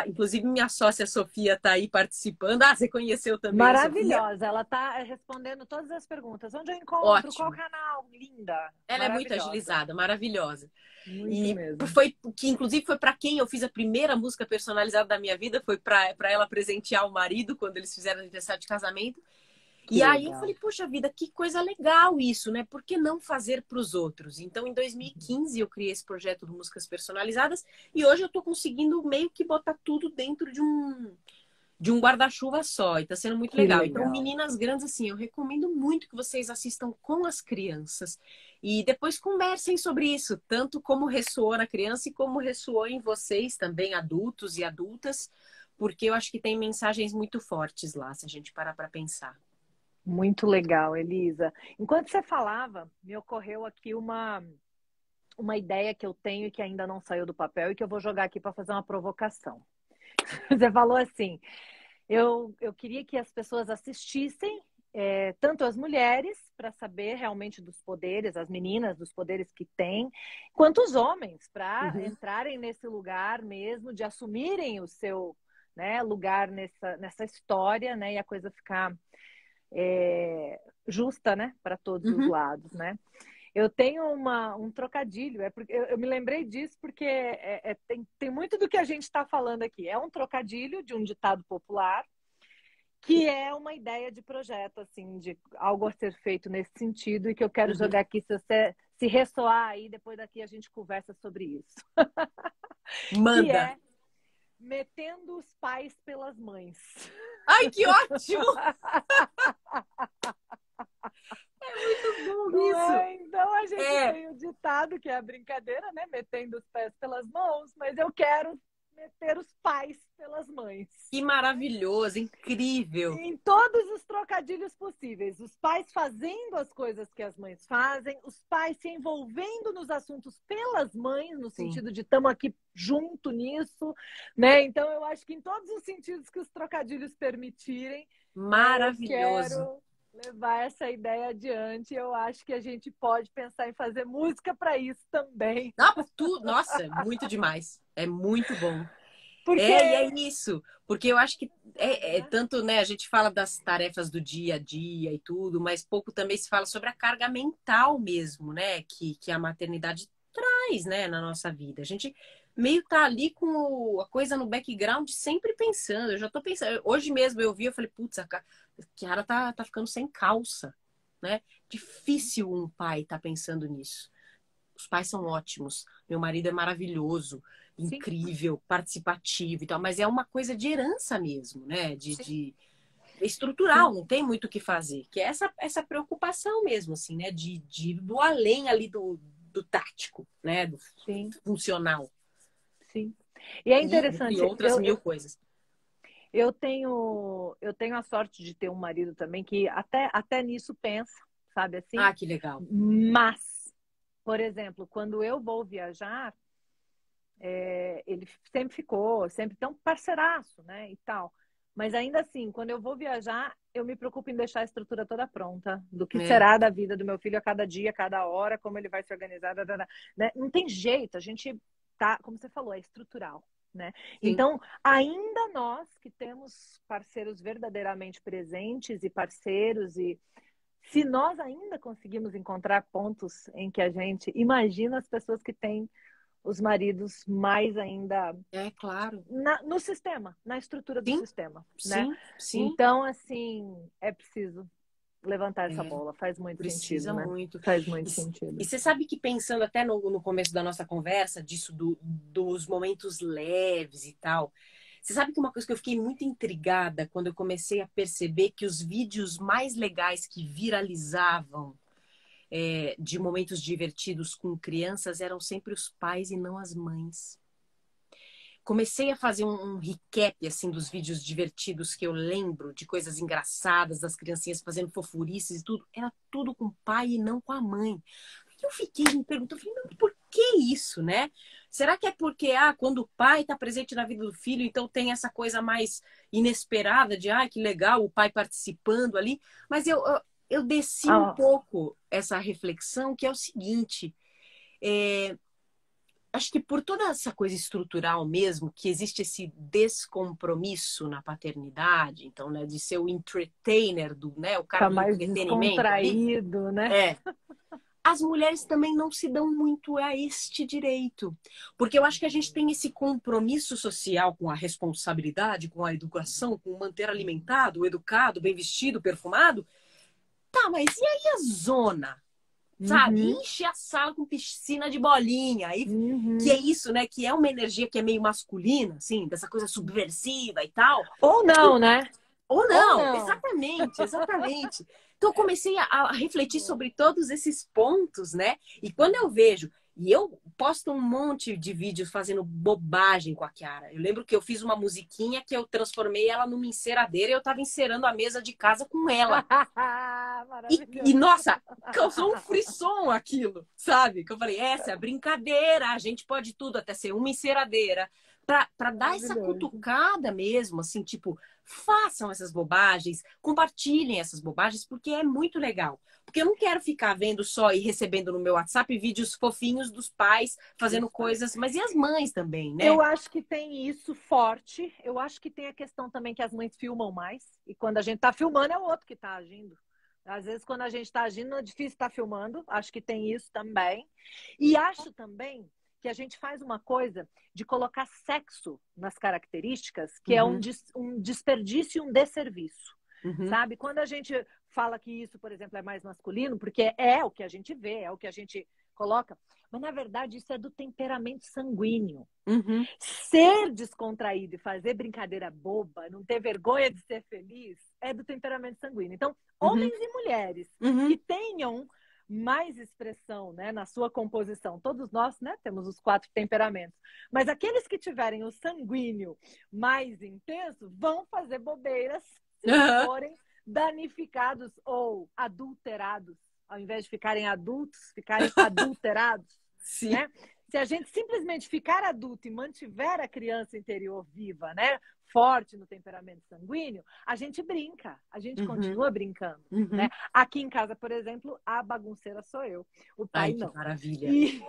inclusive minha sócia Sofia está aí participando. Ah, você conheceu também a Sofia? Maravilhosa. Ela está respondendo todas as perguntas. Onde eu encontro? Qual Ótimo. canal? Linda. Ela é muito Maravilhosa. agilizada, maravilhosa. Muito E mesmo. foi que inclusive foi para quem eu fiz a primeira música personalizada da minha vida, foi para ela presentear o marido quando eles fizeram aniversário de casamento. Que E aí eu legal. falei, puxa vida, que coisa legal isso, né? Por que não fazer para os outros? Então, em 2015, eu criei esse projeto de músicas personalizadas e hoje eu estou conseguindo meio que botar tudo dentro de um guarda-chuva só. E está sendo muito Que legal. Então, legal. meninas grandes, assim, eu recomendo muito que vocês assistam com as crianças e depois conversem sobre isso, tanto como ressoou na criança e como ressoou em vocês também, adultos e adultas, porque eu acho que tem mensagens muito fortes lá, se a gente parar para pensar. Muito legal, Elisa. Enquanto você falava, me ocorreu aqui uma ideia que eu tenho e que ainda não saiu do papel e que eu vou jogar aqui para fazer uma provocação. Você falou assim: eu queria que as pessoas assistissem, tanto as mulheres, para saber realmente dos poderes, as meninas, dos poderes que têm, quanto os homens, para Uhum. entrarem nesse lugar mesmo, de assumirem o seu, né, lugar nessa história, né, e a coisa ficar justa, né, para todos os Uhum. lados, né? Eu tenho um trocadilho, porque eu me lembrei disso porque tem muito do que a gente está falando aqui. É um trocadilho de um ditado popular, que é uma ideia de projeto, assim, de algo a ser feito nesse sentido, e que eu quero Uhum. jogar aqui, se você se ressoar aí, depois daqui a gente conversa sobre isso. Que Manda. é metendo os pais pelas mães. Ai, que ótimo! É muito bom Não isso. é? Então a gente É, tem o ditado, que é a brincadeira, né? Metendo os pés pelas mãos, mas eu quero meter os pais pelas mães. que maravilhoso, incrível. Em todos os trocadilhos possíveis. Os pais fazendo as coisas que as mães fazem, os pais se envolvendo nos assuntos pelas mães, no Sim, sentido de estamos aqui junto nisso, né? Então eu acho que em todos os sentidos que os trocadilhos permitirem, né, eu maravilhoso. quero levar essa ideia adiante. Eu acho que a gente pode pensar em fazer música para isso também. Nossa, é muito demais. É muito bom. E é Porque, isso, porque eu acho que né? tanto, né, a gente fala das tarefas do dia a dia e tudo, mas pouco também se fala sobre a carga mental mesmo, né, que a maternidade traz, né, na nossa vida. A gente meio tá ali com a coisa no background, sempre pensando. Eu já tô pensando, hoje mesmo eu vi, eu falei, putz, a Kiara tá ficando sem calça, né? Difícil um pai tá pensando nisso. Os pais são ótimos. Meu marido é maravilhoso, Sim, incrível, participativo e tal, mas é uma coisa de herança mesmo, né? sim, É estrutural, sim, não tem muito o que fazer. Que é essa preocupação mesmo, assim, né? De do além ali do tático, né? Do sim, funcional. sim. E é E entre interessante, outras mil coisas. eu tenho a sorte de ter um marido também que até nisso pensa, sabe assim? Ah, que legal. Mas, por exemplo, quando eu vou viajar, ele sempre ficou, sempre tão parceiraço, né, e tal. Mas ainda assim, quando eu vou viajar, eu me preocupo em deixar a estrutura toda pronta, do que É, será da vida do meu filho a cada dia, a cada hora, como ele vai se organizar, né? Não tem jeito, a gente tá, como você falou, é estrutural, né? sim. Então, ainda nós que temos parceiros verdadeiramente presentes e parceiros, e se nós ainda conseguimos encontrar pontos em que a gente imagina as pessoas que têm os maridos mais ainda É claro. no sistema, na estrutura do Sim, sistema, né? sim, sim. Então, assim, é preciso levantar essa É, bola. Faz muito sentido, precisa né? muito. Faz muito E, sentido. e você sabe que pensando até no começo da nossa conversa, disso dos momentos leves e tal, você sabe que uma coisa que eu fiquei muito intrigada quando eu comecei a perceber que os vídeos mais legais que viralizavam de momentos divertidos com crianças eram sempre os pais e não as mães. Comecei a fazer um recap assim dos vídeos divertidos que eu lembro, de coisas engraçadas, das criancinhas fazendo fofurices e tudo. Era tudo com o pai e não com a mãe. Aí eu fiquei me perguntando, falei, não, por que isso, né? Será que é porque quando o pai está presente na vida do filho, então tem essa coisa mais inesperada de, que legal, o pai participando ali. Mas eu desci um Ah, pouco essa reflexão, que é o seguinte, é, acho que por toda essa coisa estrutural mesmo, que existe esse descompromisso na paternidade, então, né, de ser o entertainer do, né, o cara tá do mais entretenimento ali, descontraído, né? é, as mulheres também não se dão muito a este direito. Porque eu acho que a gente tem esse compromisso social com a responsabilidade, com a educação, com manter alimentado, educado, bem vestido, perfumado. Tá, mas e aí a zona? Sabe? Uhum, Enche a sala com piscina de bolinha. Aí, que é uhum. isso, né? Que é uma energia que é meio masculina, assim, dessa coisa subversiva e tal. Ou não, né? Ou Ou não, não. exatamente, exatamente. Então eu comecei a refletir sobre todos esses pontos, né? E quando eu vejo, e eu posto um monte de vídeos fazendo bobagem com a Kiara. Eu lembro que eu fiz uma musiquinha que eu transformei ela numa enceradeira e eu tava encerando a mesa de casa com ela. Maravilhoso. Nossa, causou um frisson aquilo, sabe? Que eu falei, essa é a brincadeira, a gente pode tudo, até ser uma enceradeira. Pra dar essa Maravilhoso. cutucada mesmo, assim, tipo, façam essas bobagens, compartilhem essas bobagens, porque é muito legal. Porque eu não quero ficar vendo só e recebendo no meu WhatsApp vídeos fofinhos dos pais fazendo Dos pais. coisas, mas e as mães também, né? Eu acho que tem isso forte. Eu acho que tem a questão também que as mães filmam mais. E quando a gente tá filmando, é o outro que tá agindo. Às vezes, quando a gente está agindo, é difícil estar filmando. Acho que tem isso também. E acho também que a gente faz uma coisa de colocar sexo nas características, que é Uhum, um desperdício e um desserviço. uhum, Sabe? Quando a gente fala que isso, por exemplo, é mais masculino, porque é o que a gente vê, é o que a gente coloca, mas na verdade isso é do temperamento sanguíneo. uhum, Ser descontraído e fazer brincadeira boba, não ter vergonha de ser feliz, é do temperamento sanguíneo. Então, uhum, homens e mulheres que uhum, tenham mais expressão, né, na sua composição. Todos nós, né, temos os 4 temperamentos. Mas aqueles que tiverem o sanguíneo mais intenso vão fazer bobeiras se não uhum. forem danificados ou adulterados. Ao invés de ficarem adultos, ficarem adulterados, Sim. né? Se a gente simplesmente ficar adulto e mantiver a criança interior viva, né, forte no temperamento sanguíneo, a gente brinca, a gente Uhum, continua brincando, né? uhum. Aqui em casa, por exemplo, a bagunceira sou eu, o Ai, pai que não. maravilha. E,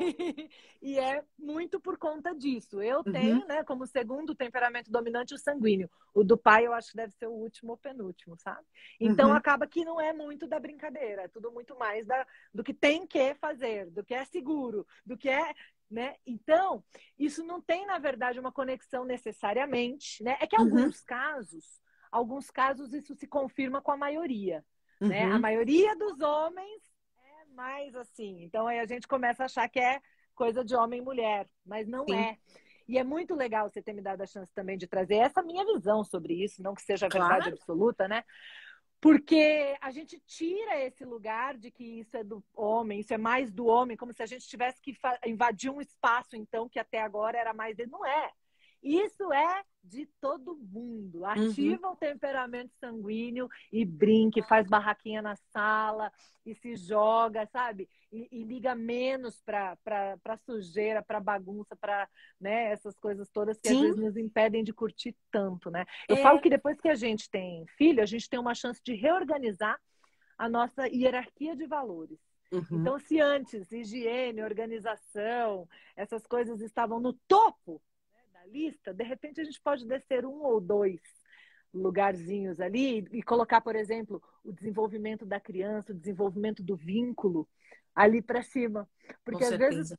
e é muito por conta disso. Eu Uhum, tenho, né, como segundo temperamento dominante o sanguíneo. O do pai eu acho que deve ser o último ou penúltimo, sabe? Então uhum, acaba que não é muito da brincadeira, é tudo muito mais do que tem que fazer, do que é seguro, do que é, né? Então, isso não tem, na verdade, uma conexão necessariamente, né? É que uhum, alguns casos isso se confirma com a maioria, né? A uhum. maioria dos homens é mais assim. Então aí a gente começa a achar que é coisa de homem e mulher, mas não Sim, é. E é muito legal você ter me dado a chance também de trazer essa minha visão sobre isso, não que seja a verdade claro. absoluta, né? Porque a gente tira esse lugar de que isso é do homem, isso é mais do homem, como se a gente tivesse que invadir um espaço, então, que até agora era mais dele. Não é. Isso é de todo mundo. Ativa o temperamento sanguíneo e brinque, faz barraquinha na sala e se joga, sabe? E liga menos para sujeira, para bagunça, para, né, essas coisas todas que às Sim, vezes nos impedem de curtir tanto, né? Eu falo que depois que a gente tem filho, a gente tem uma chance de reorganizar a nossa hierarquia de valores. uhum. Então, se antes higiene, organização, essas coisas estavam no topo, né, da lista, de repente a gente pode descer um ou dois lugarzinhos ali e colocar, por exemplo, o desenvolvimento da criança, o desenvolvimento do vínculo ali para cima. Com Porque às vezes, certeza.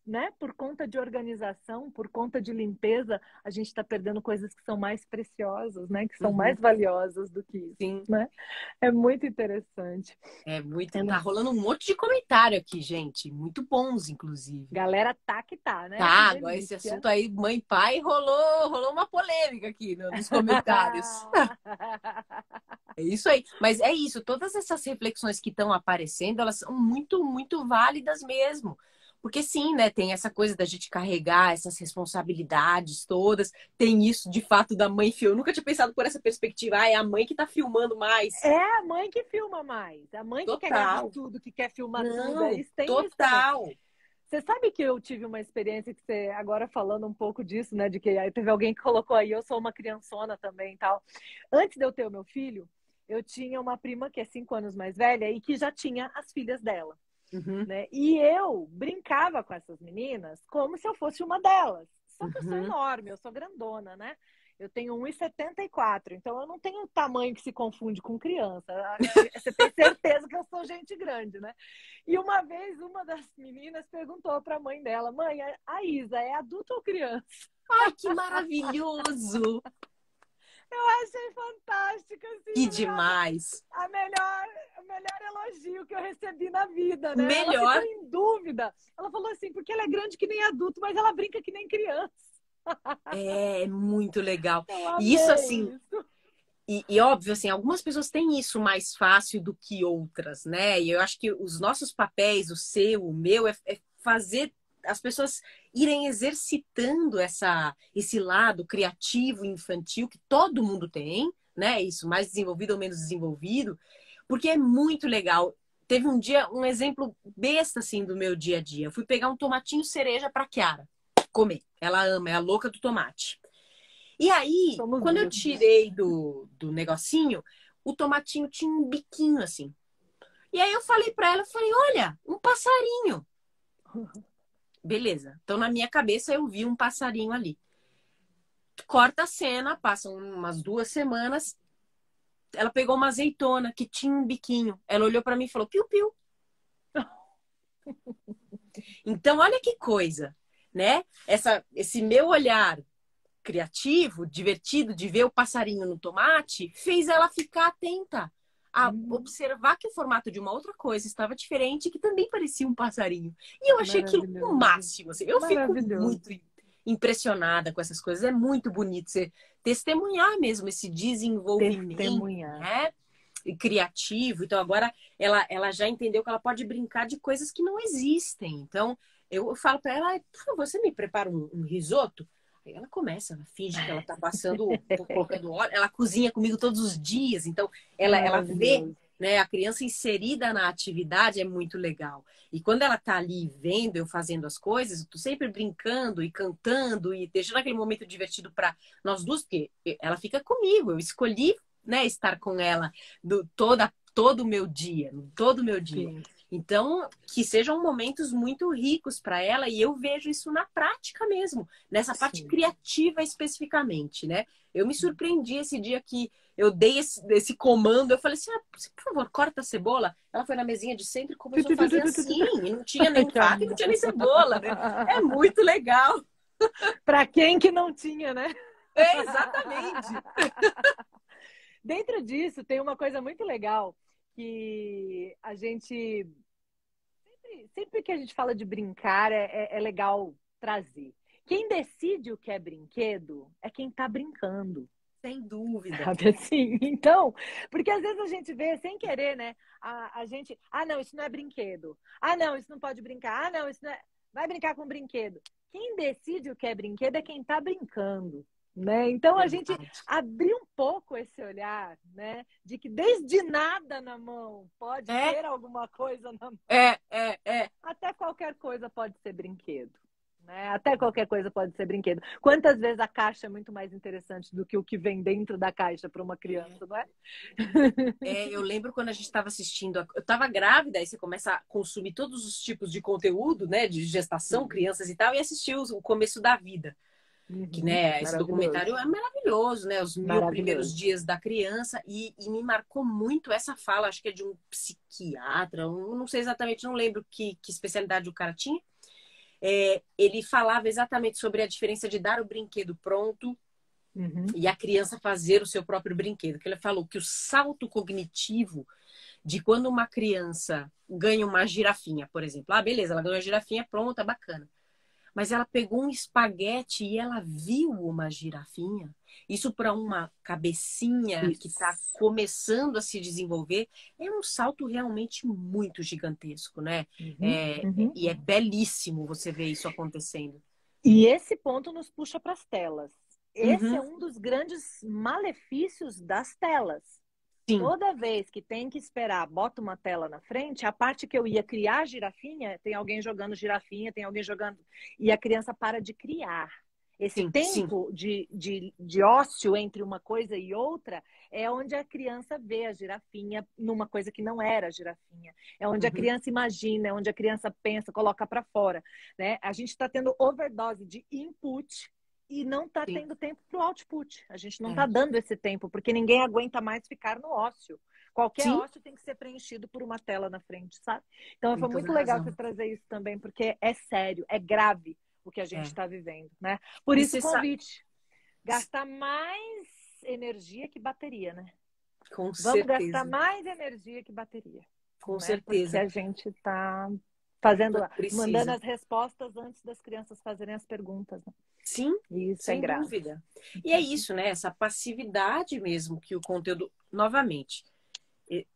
né, por conta de organização, por conta de limpeza, a gente está perdendo coisas que são mais preciosas, né, que são Uhum. mais valiosas do que isso, Sim. né? É muito interessante. É muito. Tá rolando um monte de comentário aqui, gente. Muito bons, inclusive. Galera tá que tá, né? Que Tá, agora esse delícia. assunto aí, mãe e pai, rolou uma polêmica aqui nos comentários. É isso aí. Mas é isso, todas essas reflexões que estão aparecendo, elas são muito, muito válidas mesmo. Porque sim, né, tem essa coisa da gente carregar essas responsabilidades todas. Tem isso, de fato, da mãe filmar. Eu nunca tinha pensado por essa perspectiva. Ah, é a mãe que tá filmando mais. É a mãe que filma mais. A mãe que quer gravar Total. tudo, que quer filmar tudo. Não, Isso tem isso também. total. Você sabe que eu tive uma experiência que você, agora falando um pouco disso, né? De que aí teve alguém que colocou aí, eu sou uma criançona também e tal. Antes de eu ter o meu filho, eu tinha uma prima que é 5 anos mais velha e que já tinha as filhas dela, Uhum, né? E eu brincava com essas meninas como se eu fosse uma delas. Só que eu sou uhum. enorme, eu sou grandona, né? Eu tenho 1,74, então eu não tenho o tamanho que se confunde com criança. Você tem certeza que eu sou gente grande, né? E uma vez uma das meninas perguntou para a mãe dela: Mãe, a Isa é adulta ou criança? Ai, que maravilhoso! Eu achei fantástico, Que assim, demais! o melhor elogio que eu recebi na vida, O né? Ela ficou melhor em dúvida. Ela falou assim, porque ela é grande que nem adulto, mas ela brinca que nem criança. é muito legal. Eu E isso, amei assim, isso. e óbvio, assim, algumas pessoas têm isso mais fácil do que outras, né? E eu acho que os nossos papéis, o seu, o meu, é fazer as pessoas irem exercitando esse lado criativo, infantil, que todo mundo tem, né? Isso, mais desenvolvido ou menos desenvolvido, porque é muito legal. Teve um dia, um exemplo besta, assim, do meu dia a dia. Eu fui pegar um tomatinho cereja para Kiara comer. Ela ama, é a louca do tomate. E aí, Somos quando eu mesmo. tirei do negocinho, o tomatinho tinha um biquinho assim. E aí eu falei pra ela, eu falei, olha, um passarinho. Beleza. Então na minha cabeça eu vi um passarinho ali. Corta a cena, passam umas 2 semanas, ela pegou uma azeitona que tinha um biquinho. Ela olhou pra mim e falou, piu-piu. Então olha que coisa, né? Esse meu olhar criativo, divertido de ver o passarinho no tomate, fez ela ficar atenta a observar que o formato de uma outra coisa estava diferente, que também parecia um passarinho. E eu achei aquilo o Maravilhoso. máximo. Assim. Eu fico Maravilhoso. muito impressionada com essas coisas. É muito bonito você testemunhar mesmo esse desenvolvimento, Testemunhar. né? E criativo. Então agora ela já entendeu que ela pode brincar de coisas que não existem. Então eu falo para ela, por favor, você me prepara um risoto? Aí ela começa, ela finge que ela tá colocando óleo, ela cozinha comigo todos os dias, então ela vê, Maravilhoso. né, a criança inserida na atividade é muito legal. E quando ela tá ali vendo eu fazendo as coisas, eu tô sempre brincando e cantando e deixando aquele momento divertido para nós duas, porque ela fica comigo, eu escolhi, né, estar com ela todo o meu dia, todo o meu dia. Sim. Então, que sejam momentos muito ricos para ela, e eu vejo isso na prática mesmo, nessa parte Sim. criativa especificamente, né? Eu me surpreendi esse dia que eu dei esse comando, eu falei assim, por favor, corta a cebola. Ela foi na mesinha de centro e começou a fazer assim, e não tinha nem Que faca e não tinha nem cebola, né? É muito legal. Para quem que não tinha, né? É, exatamente. Dentro disso, tem uma coisa muito legal que a gente sempre que a gente fala de brincar, é legal trazer. Quem decide o que é brinquedo é quem está brincando. Sem dúvida. Sabe assim? Então, porque às vezes a gente vê sem querer, né? A gente, não, isso não é brinquedo. Não, isso não pode brincar. Não, isso não é. Vai brincar com brinquedo. quem decide o que é brinquedo é quem está brincando. Né? Então a gente abrir um pouco esse olhar, né? De que desde nada na mão pode ter alguma coisa na mão. Até qualquer coisa pode ser brinquedo. Né? Até qualquer coisa pode ser brinquedo. Quantas vezes a caixa é muito mais interessante do que o que vem dentro da caixa para uma criança, não é? Eu lembro quando a gente estava assistindo, eu estava grávida, aí você começa a consumir todos os tipos de conteúdo, né? De gestação, crianças e tal, e assistir o começo da vida. Que, né, esse documentário é maravilhoso, né? Os 1000 primeiros dias da criança. E me marcou muito essa fala, acho que é de um psiquiatra, não sei exatamente, não lembro que especialidade o cara tinha. Ele falava exatamente sobre a diferença de dar o brinquedo pronto e a criança fazer o seu próprio brinquedo. Que ele falou que o salto cognitivo de quando uma criança ganha uma girafinha, por exemplo. Ah, beleza, ela ganhou a girafinha pronta, bacana. Mas ela pegou um espaguete e ela viu uma girafinha. Isso para uma cabecinha que está começando a se desenvolver é um salto realmente muito gigantesco, né? E é belíssimo você ver isso acontecendo. E esse ponto nos puxa para as telas. Esse é um dos grandes malefícios das telas. Sim. Toda vez que tem que esperar, bota uma tela na frente, a parte que eu ia criar girafinha, tem alguém jogando girafinha, tem alguém jogando... E a criança para de criar. Esse tempo de ócio entre uma coisa e outra é onde a criança vê a girafinha numa coisa que não era girafinha. É onde a criança imagina, é onde a criança pensa, coloca para fora. Né? A gente está tendo overdose de input e não está tendo tempo para o output. A gente não está dando esse tempo, porque ninguém aguenta mais ficar no ócio. Qualquer ócio tem que ser preenchido por uma tela na frente, sabe? Então foi muito legal você trazer isso também, porque é sério, é grave o que a gente está vivendo, né? Por isso o convite. Gastar mais energia que bateria, né? Com certeza. Vamos gastar mais energia que bateria. Com certeza. Porque a gente está mandando as respostas antes das crianças fazerem as perguntas. Né? Sim, isso sem dúvida. E é isso, né? Essa passividade mesmo que o conteúdo, novamente,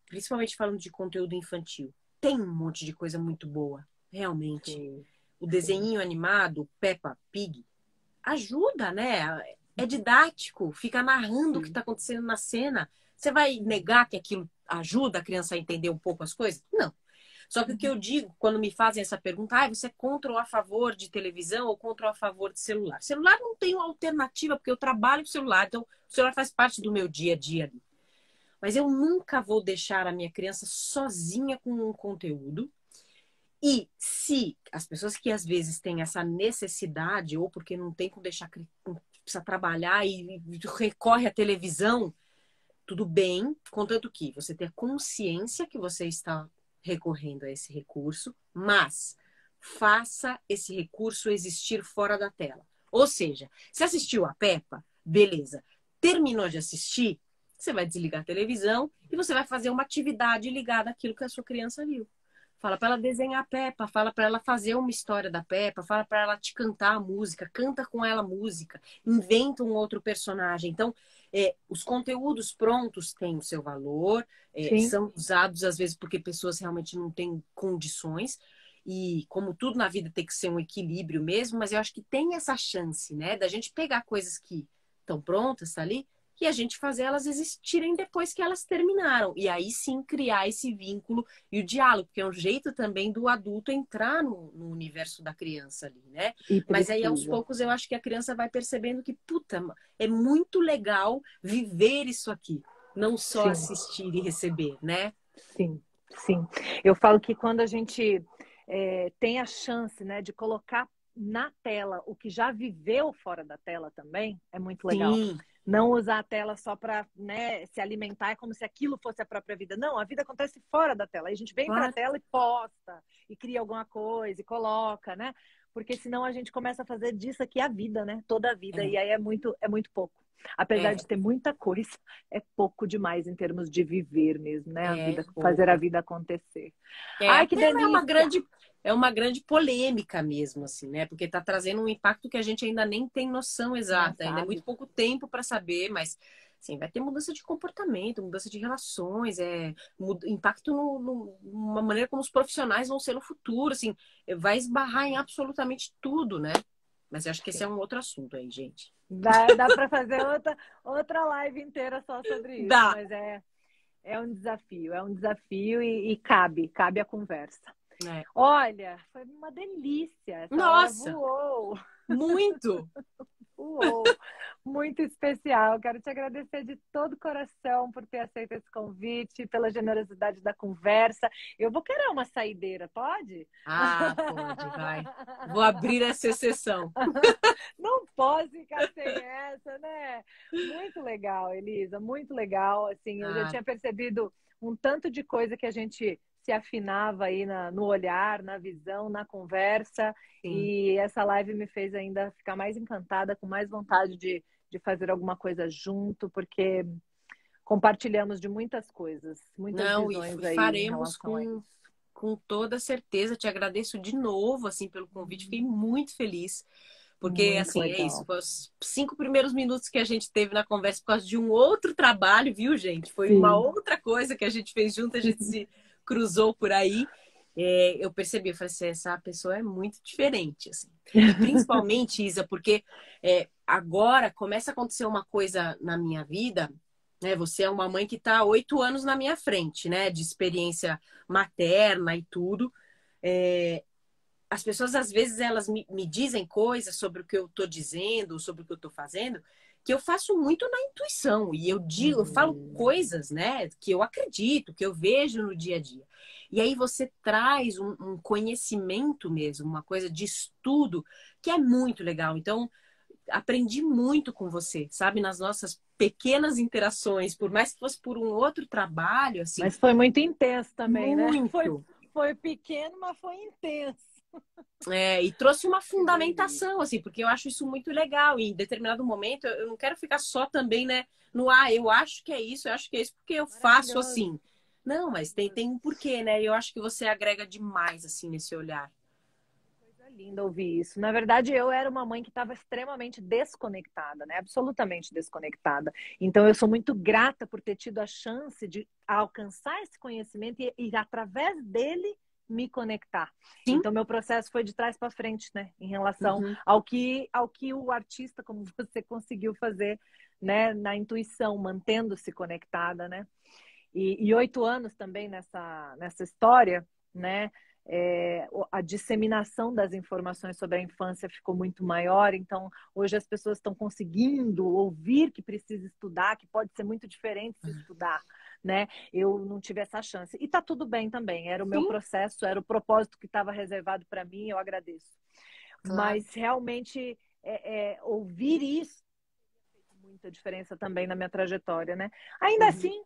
principalmente falando de conteúdo infantil, tem um monte de coisa muito boa, realmente. Sim. O desenhinho animado, Peppa Pig, ajuda, né? É didático, fica narrando o que está acontecendo na cena. Você vai negar que aquilo ajuda a criança a entender um pouco as coisas? Não. Só que o que eu digo, quando me fazem essa pergunta, você é contra ou a favor de televisão ou contra ou a favor de celular? Celular não tem uma alternativa, porque eu trabalho com celular, então o celular faz parte do meu dia a dia. Mas eu nunca vou deixar a minha criança sozinha com um conteúdo. E se as pessoas que às vezes têm essa necessidade, ou porque não tem como deixar, precisa trabalhar e recorre à televisão, tudo bem, contanto que você tenha consciência que você está recorrendo a esse recurso, mas faça esse recurso existir fora da tela. Ou seja, se assistiu a Peppa, beleza. Terminou de assistir, você vai desligar a televisão e você vai fazer uma atividade ligada àquilo que a sua criança viu. Fala para ela desenhar a Peppa, fala para ela fazer uma história da Peppa, fala para ela te cantar a música, canta com ela a música, inventa um outro personagem. Então, os conteúdos prontos têm o seu valor, são usados às vezes porque pessoas realmente não têm condições, e como tudo na vida tem que ser um equilíbrio mesmo, mas eu acho que tem essa chance, né, da gente pegar coisas que estão prontas, tá ali, e a gente fazer elas existirem depois que elas terminaram. E aí sim criar esse vínculo e o diálogo, porque é um jeito também do adulto entrar no universo da criança ali, né? Mas aí aos poucos eu acho que a criança vai percebendo que, puta, é muito legal viver isso aqui. Não só assistir e receber, né? Sim, sim. Eu falo que quando a gente tem a chance, né, de colocar na tela o que já viveu fora da tela também, é muito legal. Sim. Não usar a tela só para, né, se alimentar, é como se aquilo fosse a própria vida. Não, a vida acontece fora da tela. Aí a gente vem para a tela e posta, e cria alguma coisa, e coloca, né? Porque senão a gente começa a fazer disso aqui a vida, né? Toda a vida. E aí é muito pouco. Apesar de ter muita coisa, é pouco demais em termos de viver mesmo, né? A vida, fazer a vida acontecer. Ai, que delícia! É uma grande polêmica mesmo, assim, né? Porque está trazendo um impacto que a gente ainda nem tem noção exata. Ainda é muito pouco tempo para saber, mas assim, vai ter mudança de comportamento, mudança de relações, impacto numa maneira como os profissionais vão ser no futuro, assim, vai esbarrar em absolutamente tudo, né? Mas eu acho que esse é um outro assunto aí, gente. Dá para fazer outra live inteira só sobre isso, Dá. mas é um desafio e cabe a conversa. É. Olha, foi uma delícia, essa hora Nossa, voou. muito! Uou, muito especial. Quero te agradecer de todo o coração por ter aceito esse convite, pela generosidade da conversa. Eu vou querer uma saideira, pode? Ah, pode, vai. Vou abrir essa exceção. Não posso ficar sem essa, né? Muito legal, Elisa, muito legal. Assim, eu já Ah, tinha percebido um tanto de coisa que a gente se afinava aí no olhar, na visão, na conversa. sim. E essa live me fez ainda ficar mais encantada, com mais vontade de fazer alguma coisa junto, porque compartilhamos de muitas coisas, muitas Não, e visões aí em faremos relação a isso. com toda certeza. Te agradeço de novo, assim, pelo convite. Fiquei muito feliz. Porque, Muito assim, é isso. legal. Foi os 5 primeiros minutos que a gente teve na conversa por causa de um outro trabalho, viu, gente? Foi uma Sim. outra coisa que a gente fez junto, a gente se cruzou por aí. É, eu percebi, eu falei assim, essa pessoa é muito diferente, assim. E principalmente, Isa, porque agora começa a acontecer uma coisa na minha vida, né? Você é uma mãe que está 8 anos na minha frente, né? De experiência materna e tudo. É, as pessoas, às vezes, elas me dizem coisas sobre o que eu estou dizendo, sobre o que eu estou fazendo, que eu faço muito na intuição. E eu digo, eu falo coisas, né, que eu acredito, que eu vejo no dia a dia. E aí você traz um conhecimento mesmo, uma coisa de estudo, que é muito legal. Então, aprendi muito com você, sabe? Nas nossas pequenas interações, por mais que fosse por um outro trabalho, assim, Mas foi muito intenso também, né? muito. Foi pequeno, mas foi intenso. E trouxe uma Que delícia. fundamentação, assim, porque eu acho isso muito legal. E em determinado momento, eu não quero ficar só também, né, no eu acho que é isso, eu acho que é isso, porque eu faço Maravilhoso. assim. Não, mas tem um porquê, né? E eu acho que você agrega demais, assim, nesse olhar. Coisa linda ouvir isso. Na verdade, eu era uma mãe que estava extremamente desconectada, né? Absolutamente desconectada. Então, eu sou muito grata por ter tido a chance de alcançar esse conhecimento e através dele, me conectar. Sim. Então, meu processo foi de trás para frente, né? Em relação Uhum. ao que o artista, como você conseguiu fazer, né? Na intuição, mantendo-se conectada, né? E 8 anos também nessa história, né? A disseminação das informações sobre a infância ficou muito maior, então hoje as pessoas estão conseguindo ouvir que precisa estudar, que pode ser muito diferente se estudar, né? Eu não tive essa chance. E tá tudo bem também, era o meu Sim, processo, era o propósito que estava reservado para mim, eu agradeço. claro. Mas realmente ouvir isso fez muita diferença também na minha trajetória, né? Ainda Uhum. assim,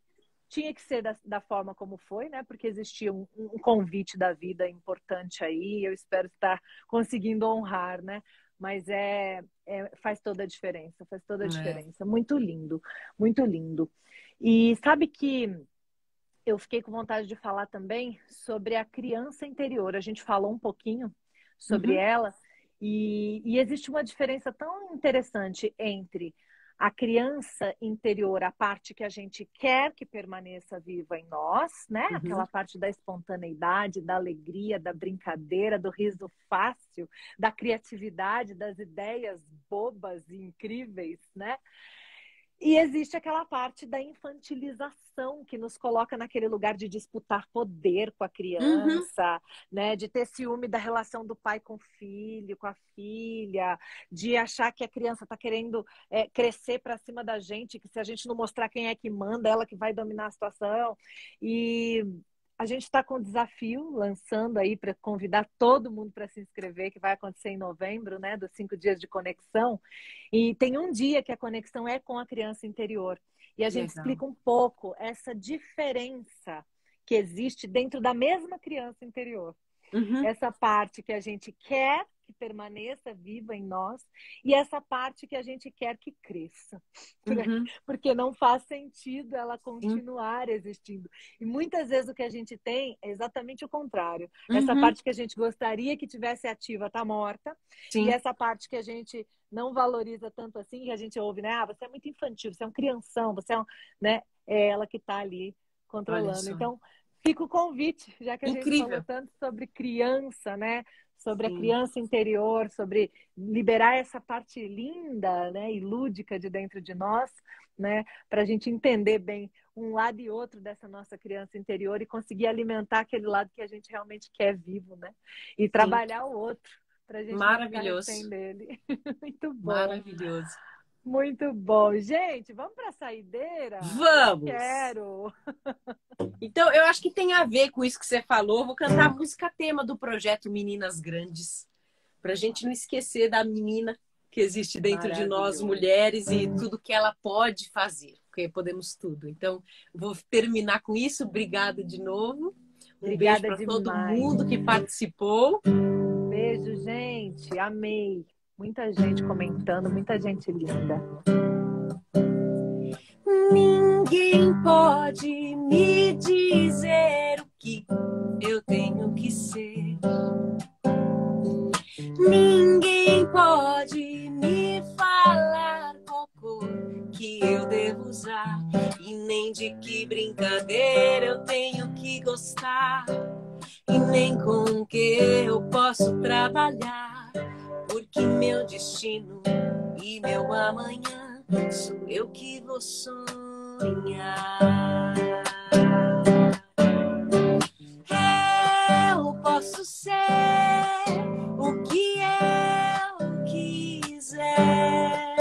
tinha que ser da forma como foi, né? Porque existia um convite da vida importante aí. Eu espero estar conseguindo honrar, né? Mas faz toda a diferença, faz toda a É. diferença. Muito lindo, muito lindo. E sabe que eu fiquei com vontade de falar também sobre a criança interior. A gente falou um pouquinho sobre Uhum. ela e existe uma diferença tão interessante entre a criança interior, a parte que a gente quer que permaneça viva em nós, né? Uhum. Aquela parte da espontaneidade, da alegria, da brincadeira, do riso fácil, da criatividade, das ideias bobas e incríveis, né? E existe aquela parte da infantilização que nos coloca naquele lugar de disputar poder com a Uhum. criança, né? De ter ciúme da relação do pai com o filho, com a filha, de achar que a criança está querendo crescer para cima da gente, que se a gente não mostrar quem é que manda, ela que vai dominar a situação. E a gente está com um desafio lançando aí para convidar todo mundo para se inscrever, que vai acontecer em novembro, né? Dos 5 dias de conexão. E tem um dia que a conexão é com a criança interior. E a gente Legal. explica um pouco essa diferença que existe dentro da mesma criança interior. Uhum. Essa parte que a gente quer que permaneça viva em nós e essa parte que a gente quer que cresça. Uhum. Porque não faz sentido ela Sim. continuar existindo. E muitas vezes o que a gente tem é exatamente o contrário. Essa Uhum. parte que a gente gostaria que tivesse ativa está morta. E Sim. essa parte que a gente não valoriza tanto assim, que a gente ouve, né? Ah, você é muito infantil, você é um crianção, você é um, né? É ela que está ali Olha controlando. só. Então, fica o convite, já que a gente falou Incrível. tanto sobre criança, né? sobre a Sim. criança interior, sobre liberar essa parte linda, né, e lúdica de dentro de nós, né, para a gente entender bem um lado e outro dessa nossa criança interior e conseguir alimentar aquele lado que a gente realmente quer vivo, né? E Sim. trabalhar o outro para a gente não ficar refém Maravilhoso. dele. Muito bom. Maravilhoso. Muito bom. Gente, vamos para a saideira? Eu Vamos! quero. Então, eu acho que tem a ver com isso que você falou. Vou cantar a música tema do projeto Meninas Grandes, para a gente não esquecer da menina que existe dentro de nós, Maravilhoso. mulheres, e tudo que ela pode fazer, porque podemos tudo. Então, vou terminar com isso. Obrigada de novo. Um beijo Obrigada para todo demais. mundo que participou. Beijo, gente. Amei. Muita gente comentando, muita gente linda. Ninguém pode me dizer o que eu tenho que ser. Ninguém pode me falar qual cor que eu devo usar. E nem de que brincadeira eu tenho que gostar. E nem com o que eu posso trabalhar. Porque meu destino e meu amanhã sou eu que vou sonhar. Eu posso ser o que eu quiser.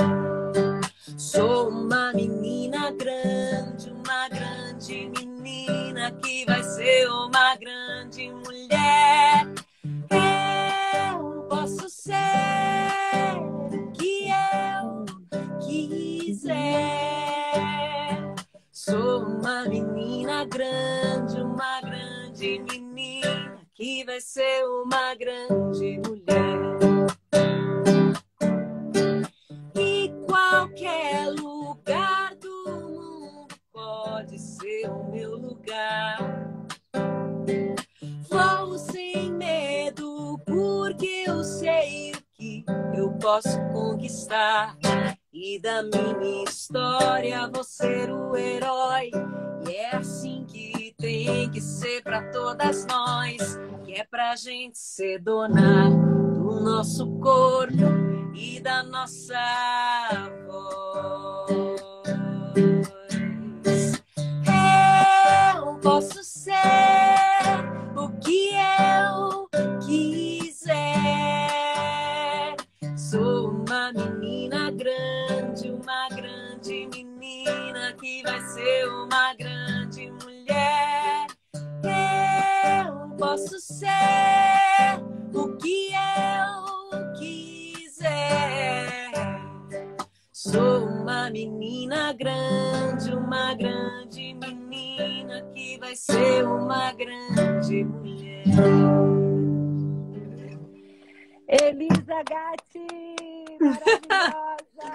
Sou uma menina grande, uma grande menina que vai ser uma grande mulher. Eu posso ser o que eu quiser. Sou uma menina grande, uma grande menina que vai ser uma grande mulher. E qualquer lugar do mundo pode ser o meu lugar. Vou sem medo porque eu sei o que eu posso conquistar. E da minha história vou ser o herói. E é assim que tem que ser pra todas nós. Que é pra gente ser dona do nosso corpo e da nossa voz. Eu posso ser o que eu quiser. Sou uma menina grande, uma grande menina que vai ser uma grande mulher. Eu posso ser o que eu quiser. Sou uma menina grande, uma grande menina que vai ser uma grande mulher. Elisa Gatti, maravilhosa!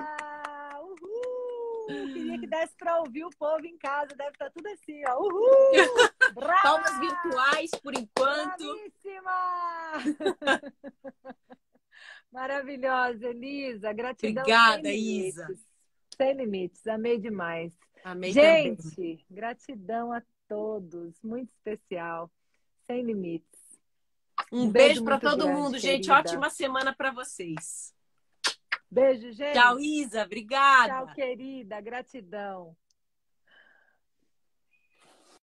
Uhul! Queria que desse para ouvir o povo em casa, deve estar tudo assim, ó. Uhul! Brava! Palmas virtuais por enquanto. Bravíssima! Maravilhosa, Elisa. Gratidão Obrigada, sem Isa. limites. Sem limites, amei demais. Amei Gente, também. gratidão a todos, muito especial. Sem limites. Um beijo para muito todo grande, mundo, gente. querida. Ótima semana para vocês. Beijo, gente. Tchau, Isa. Obrigada. Tchau, querida. Gratidão.